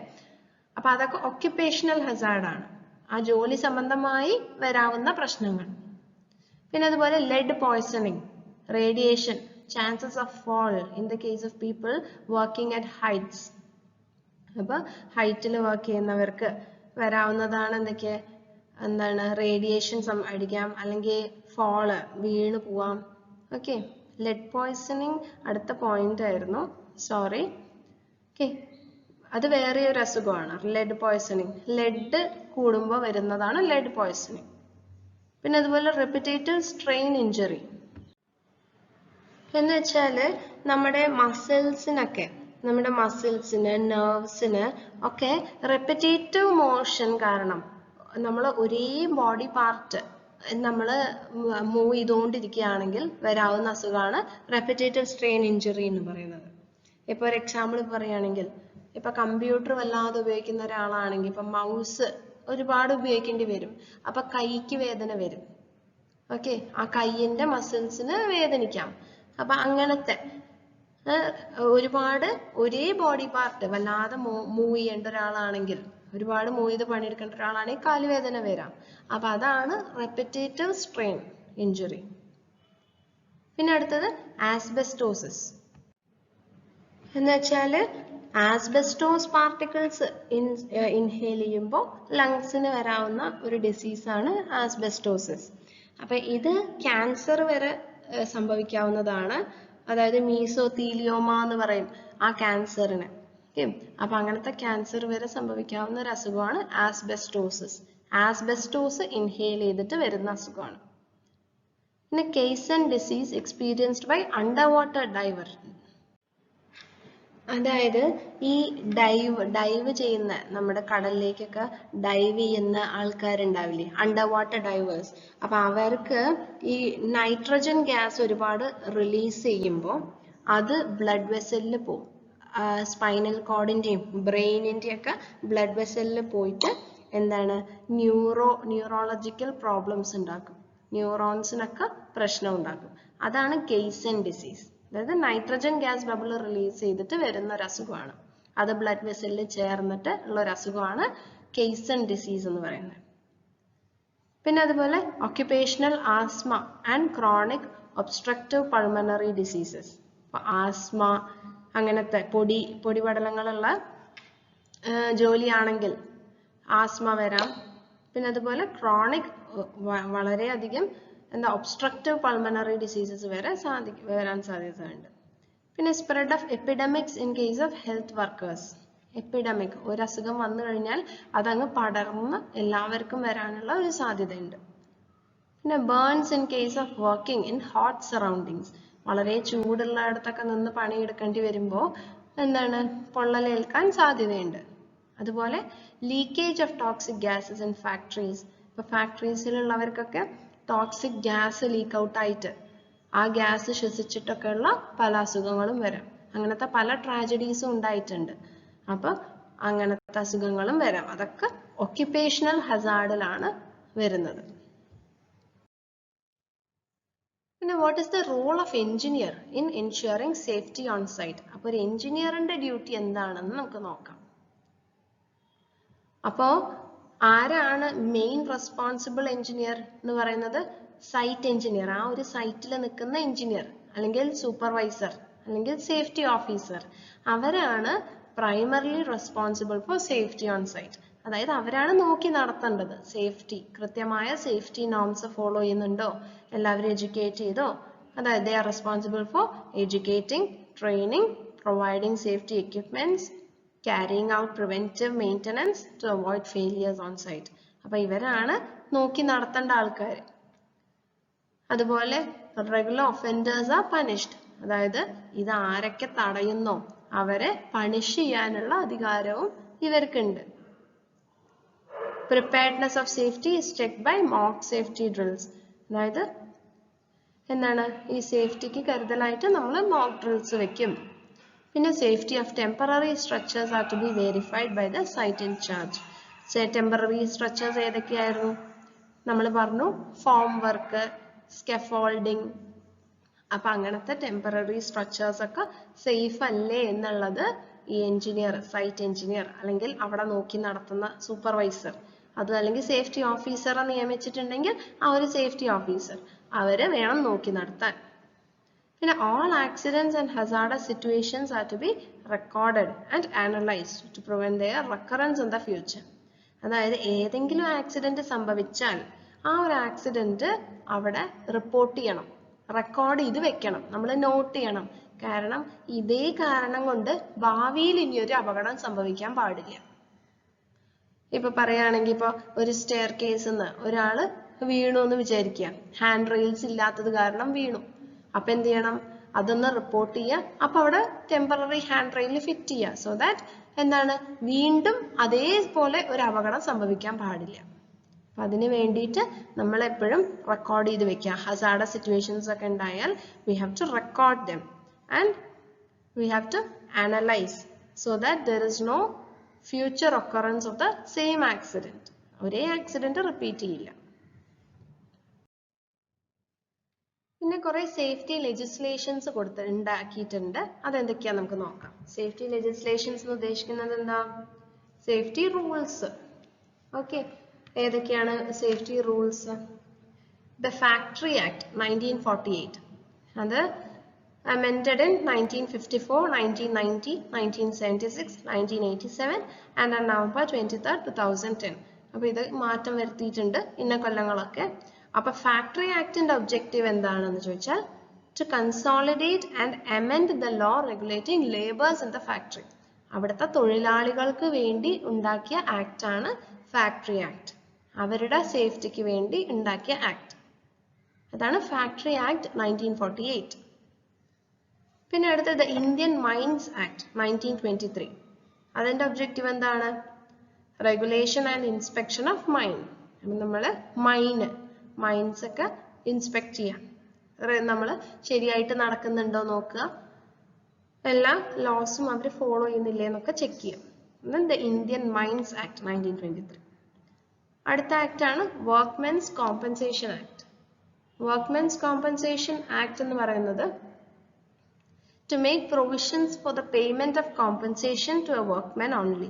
അപ്പൊ അതൊക്കെ ഒക്യുപേഷണൽ ഹസാർഡ് ആണ്, ആ ജോലി സംബന്ധമായി വരാവുന്ന പ്രശ്നങ്ങൾ. പിന്നെ അതുപോലെ lead poisoning, radiation, chances of fall in the case of people working at heights. അപ്പൊ ഹൈറ്റിൽ വർക്ക് ചെയ്യുന്നവർക്ക് വരാവുന്നതാണ് എന്താണ് റേഡിയേഷൻ അടിക്കാം, അല്ലെങ്കിൽ ഫോള് വീണ് പോവാം. ഓക്കെ, ലെഡ് പോയ്സണിങ് അടുത്ത പോയിന്റ് ആയിരുന്നു, സോറി. ഓക്കെ, അത് വേറെ ഒരു അസുഖമാണ് ലെഡ് പോയ്സണിങ്. ലെഡ് കൂടുമ്പോൾ വരുന്നതാണ് ലെഡ് പോയ്സണിങ്. പിന്നെ അതുപോലെ റെപ്പിറ്റേറ്റീവ് സ്ട്രെയിൻ ഇഞ്ചുറി എന്ന് വെച്ചാല് നമ്മുടെ മസിൽസിന് നെർവ്സിന് ഒക്കെ റെപ്പിറ്റേറ്റീവ് മോഷൻ കാരണം നമ്മൾ ഒരേ ബോഡി പാർട്ട് നമ്മൾ മൂവ് ചെയ്തുകൊണ്ടിരിക്കുകയാണെങ്കിൽ വരാവുന്ന അസുഖമാണ് റെപ്പിറ്റേറ്റീവ് സ്ട്രെയിൻ ഇഞ്ചുറി എന്ന് പറയുന്നത്. ഇപ്പോൾ ഒരു എക്സാമ്പിൾ പറയുകയാണെങ്കിൽ, ഇപ്പൊ കമ്പ്യൂട്ടർ വല്ലാതെ ഉപയോഗിക്കുന്ന ഒരാളാണെങ്കിൽ ഇപ്പൊ മൗസ് ഒരുപാട് ഉപയോഗിക്കേണ്ടി വരും, അപ്പൊ കൈക്ക് വേദന വരും. ഓക്കെ, ആ കൈയിന്റെ മസിൽസിന് വേദനിക്കാം. അപ്പൊ അങ്ങനത്തെ ഒരുപാട് ഒരേ ബോഡി പാർട്ട് വല്ലാതെ മൂവ് ചെയ്യേണ്ട ഒരാളാണെങ്കിൽ, ഒരുപാട് മൂവ് ചെയ്ത് പണിയെടുക്കേണ്ട ഒരാളാണെങ്കിൽ കാലുവേദന വരാം. അപ്പൊ അതാണ് റെപ്പിറ്റേറ്റീവ് സ്ട്രെയിൻ ഇഞ്ചുറി. പിന്നെ അടുത്തത് ആസ്ബെസ്റ്റോസിസ് എന്ന് വെച്ചാല് ആസ്ബെസ്റ്റോസ് പാർട്ടിക്കിൾസ് ഇൻഹേൽ ചെയ്യുമ്പോൾ ലങ്സിന് വരാവുന്ന ഒരു ഡിസീസാണ് ആസ്ബെസ്റ്റോസിസ്. അപ്പൊ ഇത് ക്യാൻസർ വരെ സംഭവിക്കാവുന്നതാണ്. അതായത് മീസോത്തീലിയോമ എന്ന് പറയും ആ ക്യാൻസറിന്. അപ്പൊ അങ്ങനത്തെ ക്യാൻസർ വരെ സംഭവിക്കാവുന്ന ഒരു അസുഖമാണ് ആസ്ബെസ്റ്റോസിസ്. ആസ്ബെസ്റ്റോസ് ഇൻഹേൽ ചെയ്തിട്ട് വരുന്ന അസുഖമാണ്. പിന്നെ caisson disease experienced by under water diver. അതായത് ഈ ഡൈവ് ചെയ്യുന്ന, നമ്മുടെ കടലിലേക്കൊക്കെ ഡൈവ് ചെയ്യുന്ന ആൾക്കാരുണ്ടാവില്ലേ, അണ്ടർ വാട്ടർ ഡൈവേഴ്സ്. അപ്പൊ അവർക്ക് ഈ നൈട്രജൻ ഗ്യാസ് ഒരുപാട് റിലീസ് ചെയ്യുമ്പോൾ അത് ബ്ലഡ് വെസലിൽ പോകും. സ്പൈനൽ കോഡിന്റെയും ബ്രെയിനിന്റെയും ഒക്കെ ബ്ലഡ് വെസലിൽ പോയിട്ട് എന്താണ് ന്യൂറോളജിക്കൽ പ്രോബ്ലംസ് ഉണ്ടാക്കും, ന്യൂറോൺസിനൊക്കെ പ്രശ്നം ഉണ്ടാക്കും. അതാണ് കെയ്സൺ ഡിസീസ്. അതായത് നൈട്രജൻ ഗ്യാസ് ബബിൾ റിലീസ് ചെയ്തിട്ട് വരുന്ന ഒരു അസുഖമാണ്. അത് ബ്ലഡ് വെസലിൽ ചേർന്നിട്ട് ഉള്ള ഒരു അസുഖമാണ് കെയ്സൺ ഡിസീസ് എന്ന് പറയുന്നത്. പിന്നെ അതുപോലെ occupational asthma and chronic obstructive pulmonary diseases. Asthma അങ്ങനത്തെ പൊടിപടലങ്ങളുള്ള ജോലിയാണെങ്കിൽ ആസ്മ വരാം. പിന്നെ അതുപോലെ ക്രോണിക് വളരെയധികം ഒബ്സ്ട്രക്റ്റീവ് പൾമണറി ഡിസീസസ് വരെ വരാൻ സാധ്യതയുണ്ട്. പിന്നെ spread of epidemics in case of health workers. Epidemic, ഒരു അസുഖം വന്നു കഴിഞ്ഞാൽ അതങ്ങ് പടർന്ന് എല്ലാവർക്കും വരാനുള്ള ഒരു സാധ്യതയുണ്ട്. പിന്നെ burns in case of working in hot surroundings. വളരെ ചൂടുള്ള ഇടത്തൊക്കെ നിന്ന് പണിയെടുക്കേണ്ടി വരുമ്പോൾ പൊള്ളലേൽക്കാൻ സാധ്യതയുണ്ട്. അതുപോലെ leakage of toxic gases in factories. ഇപ്പൊ ഫാക്ടറീസിലുള്ളവർക്കൊക്കെ ടോക്സിക് ഗ്യാസ് ലീക്ക് ഔട്ട് ആയിട്ട് ആ ഗ്യാസ് ശ്വസിച്ചിട്ടൊക്കെയുള്ള പല അസുഖങ്ങളും വരാം. അങ്ങനത്തെ പല ട്രാജഡീസും ഉണ്ടായിട്ടുണ്ട്. അപ്പൊ അങ്ങനത്തെ അസുഖങ്ങളും വരാം. അതൊക്കെ ഒക്യുപേഷണൽ ഹസാർഡിലാണ് വരുന്നത്. പിന്നെ what is the role of engineer in ensuring safety on site? അപ്പൊ ഒരു എഞ്ചിനീയറിന്റെ ഡ്യൂട്ടി എന്താണെന്ന് നമുക്ക് നോക്കാം. അപ്പോ ആരാണ് മെയിൻ റെസ്പോൺസിബിൾ എഞ്ചിനീയർ എന്ന് പറയുന്നത്? സൈറ്റ് എഞ്ചിനീയർ, ആ ഒരു സൈറ്റിൽ നിൽക്കുന്ന എഞ്ചിനീയർ. അല്ലെങ്കിൽ സൂപ്പർവൈസർ അല്ലെങ്കിൽ സേഫ്റ്റി ഓഫീസർ അവരാണ് primarily responsible for safety on site. അതായത് അവരാണ് നോക്കി നടത്തേണ്ടത്. സേഫ്റ്റി കൃത്യമായ സേഫ്റ്റി നോംസ് ഫോളോ ചെയ്യുന്നുണ്ടോ, എല്ലാവരും എഡ്യൂക്കേറ്റ് ചെയ്തോ. അതായത് they are responsible for educating, training, providing safety equipments, carrying out preventive maintenance to avoid failures on site. അപ്പൊ ഇവരാണ് നോക്കി നടത്തേണ്ട ആൾക്കാർ. അതുപോലെ റെഗുലർ ഒഫൻഡേഴ്സ് ആർ പണിഷ്ഡ്. അതായത് ഇത് ആരൊക്കെ തടയുന്നോ അവരെ പണിഷ് ചെയ്യാനുള്ള അധികാരവും ഇവർക്കുണ്ട്. Preparedness of safety is checked by mock safety drills. അതായത് എന്താണ് ഈ സേഫ്റ്റിക്ക് കരുതലായിട്ട് നമ്മൾ മോക്ക് ഡ്രിൽസ് വെക്കും. പിന്നെ safety of temporary structures R to B verified by the site in charge. Temporary structures ഏതൊക്കെയായിരുന്നു? നമ്മൾ പറഞ്ഞു ഫോം വർക്ക്, സ്കെഫോൾഡിങ്. അപ്പൊ അങ്ങനത്തെ ടെമ്പററി സ്ട്രക്ചേഴ്സ് ഒക്കെ സേഫ് അല്ലേ എന്നുള്ളത് ഈ എഞ്ചിനീയർ, സൈറ്റ് എഞ്ചിനീയർ അല്ലെങ്കിൽ അവിടെ നോക്കി നടത്തുന്ന സൂപ്പർവൈസർ, അത് അല്ലെങ്കിൽ സേഫ്റ്റി ഓഫീസറെ നിയമിച്ചിട്ടുണ്ടെങ്കിൽ ആ ഒരു സേഫ്റ്റി ഓഫീസർ അവര് വേണം നോക്കി നടത്താൻ. പിന്നെ all accidents and hazardous situations are to be recorded and analyzed to prevent their recurrence in the future. അതായത് ഏതെങ്കിലും ആക്സിഡന്റ് സംഭവിച്ചാൽ ആ ഒരു ആക്സിഡന്റ് അവിടെ റിപ്പോർട്ട് ചെയ്യണം, റെക്കോർഡ് ചെയ്ത് വെക്കണം, നമ്മൾ നോട്ട് ചെയ്യണം. കാരണം ഇതേ കാരണം കൊണ്ട് ഭാവിയിൽ ഇനി ഒരു അപകടം സംഭവിക്കാൻ പാടില്ല. ഇപ്പൊ പറയുകയാണെങ്കിൽ ഇപ്പൊ ഒരു സ്റ്റെയർ കേസിന്ന് ഒരാള് വീണു എന്ന് വിചാരിക്കുക, ഹാൻഡ് റെയിൽസ് ഇല്ലാത്തത് കാരണം വീണു. അപ്പൊ എന്ത് ചെയ്യണം? അതൊന്ന് റിപ്പോർട്ട് ചെയ്യുക. അപ്പൊ അവിടെ ടെമ്പററി ഹാൻഡ് റെയിൽ ഫിറ്റ് ചെയ്യുക. സോ ദാറ്റ് എന്താണ് വീണ്ടും അതേപോലെ ഒരു അപകടം സംഭവിക്കാൻ പാടില്ല. അപ്പൊ അതിന് വേണ്ടിയിട്ട് നമ്മൾ എപ്പോഴും റെക്കോർഡ് ചെയ്ത് വെക്കുക. ഹസാർഡസ് സിറ്റുവേഷൻസ് ഒക്കെ ഉണ്ടായാൽ we have to record them and we have to analyse so that there is no future occurrence of the same accident. ഒരേ ആക്സിഡന്റ് റിപ്പീറ്റ് ചെയ്യില്ല. പിന്നെ കുറെ സേഫ്റ്റി ലെജിസ്ലേഷൻസ് ഉണ്ടാക്കിയിട്ടുണ്ട്. അതെന്തൊക്കെയാ നമുക്ക് നോക്കാം. സേഫ്റ്റി ലെജിസ്ലേഷൻസ് എന്ന് ഉദ്ദേശിക്കുന്നത് എന്താ? Safety rules. ഓക്കെ, ഏതൊക്കെയാണ് safety rules? The factory act 1948, അത് amended in 1954, 1990, 1976, 1987 and on November 23rd, 2010. അപ്പൊ ഇത് മാറ്റം വരുത്തിയിട്ടുണ്ട് ഇന്ന കൊല്ലങ്ങളൊക്കെ. അപ്പൊ ഫാക്ടറി ആക്ടിന്റെ ഒബ്ജക്റ്റീവ് എന്താണെന്ന് ചോദിച്ചാൽ to consolidate and amend the law regulating labours in the factory. അവിടുത്തെ തൊഴിലാളികൾക്ക് വേണ്ടി ഉണ്ടാക്കിയ ആക്ട് ആണ് ഫാക്ടറി ആക്ട്. അവരുടെ സേഫ്റ്റിക്ക് വേണ്ടി ഉണ്ടാക്കിയ ആക്ട്, അതാണ് ഫാക്ടറി ആക്ട് 1948. പിന്നെ അടുത്തത് ഇന്ത്യൻ മൈൻസ് ആക്ട് 1923. അതിന്റെ ഒബ്ജക്റ്റീവ് എന്താണ്? Regulation and inspection of mine. നമ്മൾ മൈൻസ് ഒക്കെ ഇൻസ്പെക്ട് ചെയ്യാം, നമ്മൾ ശരിയായിട്ട് നടക്കുന്നുണ്ടോ നോക്കുക, എല്ലാ ലോസും അവർ ഫോളോ ചെയ്യുന്നില്ലേ എന്നൊക്കെ ചെക്ക് ചെയ്യാം. The Indian mines act 1923. അടുത്ത ആക്ട് ആണ് workmen's compensation act. Workmen's compensation act എന്ന് പറയുന്നത് to make provisions for the payment of compensation to a workman only,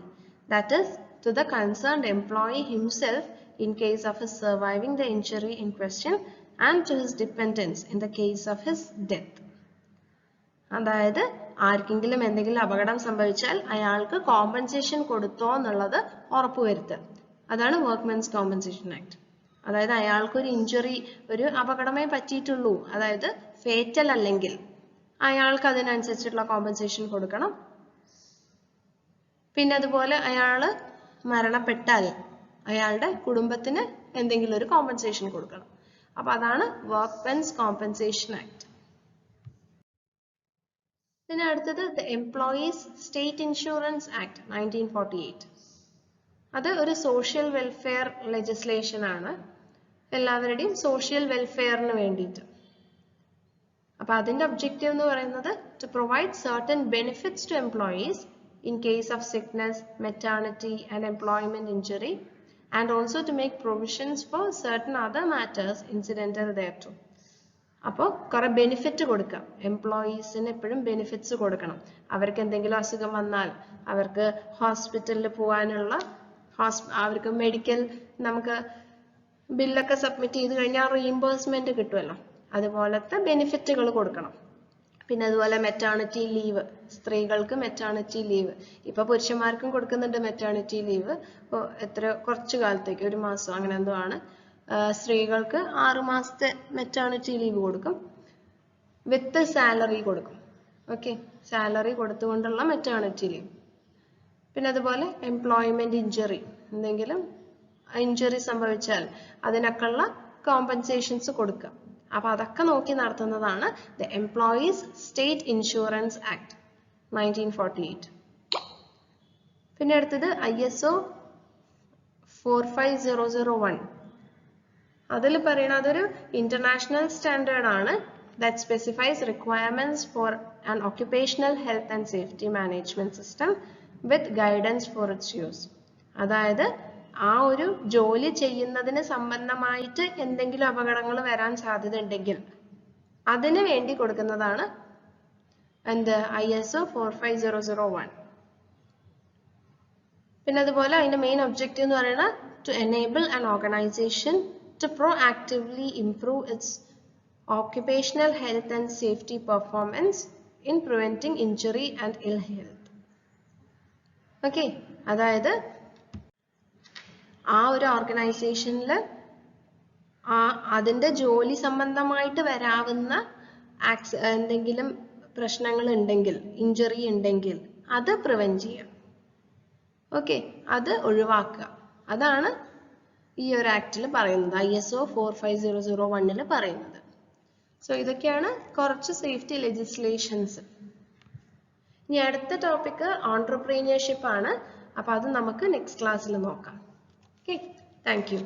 that is to the concerned employee himself in case of his surviving the injury in question and to his dependents in the case of his death. അതായത് ആർക്കെങ്കിലും എന്തെങ്കിലും അപകടം സംഭവിച്ചാൽ അയാൾക്ക് compensation കൊടുത്തോ എന്നുള്ളത് ഉറപ്പുവരുത്തുക. അതാണ് വർക്ക്മെൻസ് കോമ്പൻസേഷൻ ആക്ട്. അതായത് അയാൾക്ക് ഒരു ഇഞ്ചുറി, ഒരു അപകടമേ പറ്റിയിട്ടുള്ളൂ, അതായത് ഫേറ്റൽ അല്ലെങ്കിൽ അയാൾക്ക് അതിനനുസരിച്ചുള്ള കോമ്പൻസേഷൻ കൊടുക്കണം. പിന്നെ അതുപോലെ അയാള് മരണപ്പെട്ടാൽ അയാളുടെ കുടുംബത്തിന് എന്തെങ്കിലും ഒരു കോമ്പൻസേഷൻ കൊടുക്കണം. അപ്പൊ അതാണ് വർക്ക്മെൻസ് കോമ്പൻസേഷൻ ആക്ട്. പിന്നെ അടുത്തത് the employees state insurance act 1948. അത് ഒരു സോഷ്യൽ വെൽഫെയർ ലെജിസ്ലേഷൻ ആണ്, എല്ലാവരുടെയും സോഷ്യൽ വെൽഫെയറിന് വേണ്ടിയിട്ട്. അപ്പൊ അതിന്റെ ഒബ്ജക്റ്റീവ് എന്ന് പറയുന്നത് to provide certain benefits to employees in case of sickness, maternity and employment injury, and also to make provisions for certain other matters incidental thereto. അപ്പോൾ കുറെ ബെനിഫിറ്റ് കൊടുക്കാം, എംപ്ലോയീസിന് എപ്പോഴും ബെനിഫിറ്റ്സ് കൊടുക്കണം. അവർക്ക് എന്തെങ്കിലും അസുഖം വന്നാൽ അവർക്ക് ഹോസ്പിറ്റലിൽ പോകാനുള്ള, അവർക്ക് മെഡിക്കൽ നമുക്ക് ബില്ലൊക്കെ സബ്മിറ്റ് ചെയ്ത് കഴിഞ്ഞാൽ റീഇംബേഴ്സ്മെന്റ് കിട്ടുമല്ലോ, അതുപോലത്തെ ബെനിഫിറ്റുകൾ കൊടുക്കണം. പിന്നെ അതുപോലെ മെറ്റേണിറ്റി ലീവ്, സ്ത്രീകൾക്ക് മെറ്റേണിറ്റി ലീവ്. ഇപ്പൊ പുരുഷന്മാർക്കും കൊടുക്കുന്നുണ്ട് മെറ്റേണിറ്റി ലീവ്. കുറച്ചു കാലത്തേക്ക് 1 മാസം അങ്ങനെ എന്തോ ആണ്. സ്ത്രീകൾക്ക് 6 മാസത്തെ മെറ്റേണിറ്റി ലീവ് കൊടുക്കും, വിത്ത് സാലറി കൊടുക്കും. ഓക്കെ, സാലറി കൊടുത്തുകൊണ്ടുള്ള മെറ്റേണിറ്റി ലീവ്. പിന്നെ അതുപോലെ എംപ്ലോയ്മെന്റ് ഇഞ്ചറി, എന്തെങ്കിലും ഇഞ്ചറി സംഭവിച്ചാൽ അതിനൊക്കെയുള്ള കോമ്പൻസേഷൻസ് കൊടുക്കുക. അപ്പൊ അതൊക്കെ നോക്കി നടത്തുന്നതാണ് the employees state insurance act 1948. പിന്നെ അടുത്തത് ISO 45001. അതിൽ പറയുന്നത് അതൊരു ഇന്റർനാഷണൽ സ്റ്റാൻഡേർഡ് ആണ്. That specifies requirements for an occupational health and safety management system with guidance for its use. അതായത് ആ ഒരു ജോലി ചെയ്യുന്നതിന് സംബന്ധമായിട്ട് എന്തെങ്കിലും അപകടങ്ങൾ വരാൻ സാധ്യത ഉണ്ടെങ്കിൽ അതിനു വേണ്ടി കൊടുക്കുന്നതാണ് എന്ത് ISO 45001. പിന്നെ അതുപോലെ അതിന്റെ മെയിൻ ഒബ്ജക്റ്റീവ് എന്ന് പറയുന്നത് to enable an organization to proactively improve its occupational health and safety performance in preventing injury and ill health. Okay, അതായത് ആ ഒരു ഓർഗനൈസേഷനിൽ അതിന്റെ ജോലി സംബന്ധമായിട്ട് വരാവുന്ന എന്തെങ്കിലും പ്രശ്നങ്ങൾ ഉണ്ടെങ്കിൽ, ഇഞ്ചറി ഉണ്ടെങ്കിൽ അത് പ്രിവെന്റ് ചെയ്യുക. ഓക്കെ, അത് ഒഴിവാക്കുക. അതാണ് ഈ ഒരു ആക്ടിൽ പറയുന്നത്, ISO 45001 പറയുന്നത്. സോ ഇതൊക്കെയാണ് കുറച്ച് സേഫ്റ്റി ലെജിസ്ലേഷൻസ്. ഇനി അടുത്ത ടോപ്പിക് ഓൺട്രപ്രീനിയർഷിപ്പ് ആണ്. അപ്പൊ അത് നമുക്ക് നെക്സ്റ്റ് ക്ലാസ്സിൽ നോക്കാം. Okay, thank you.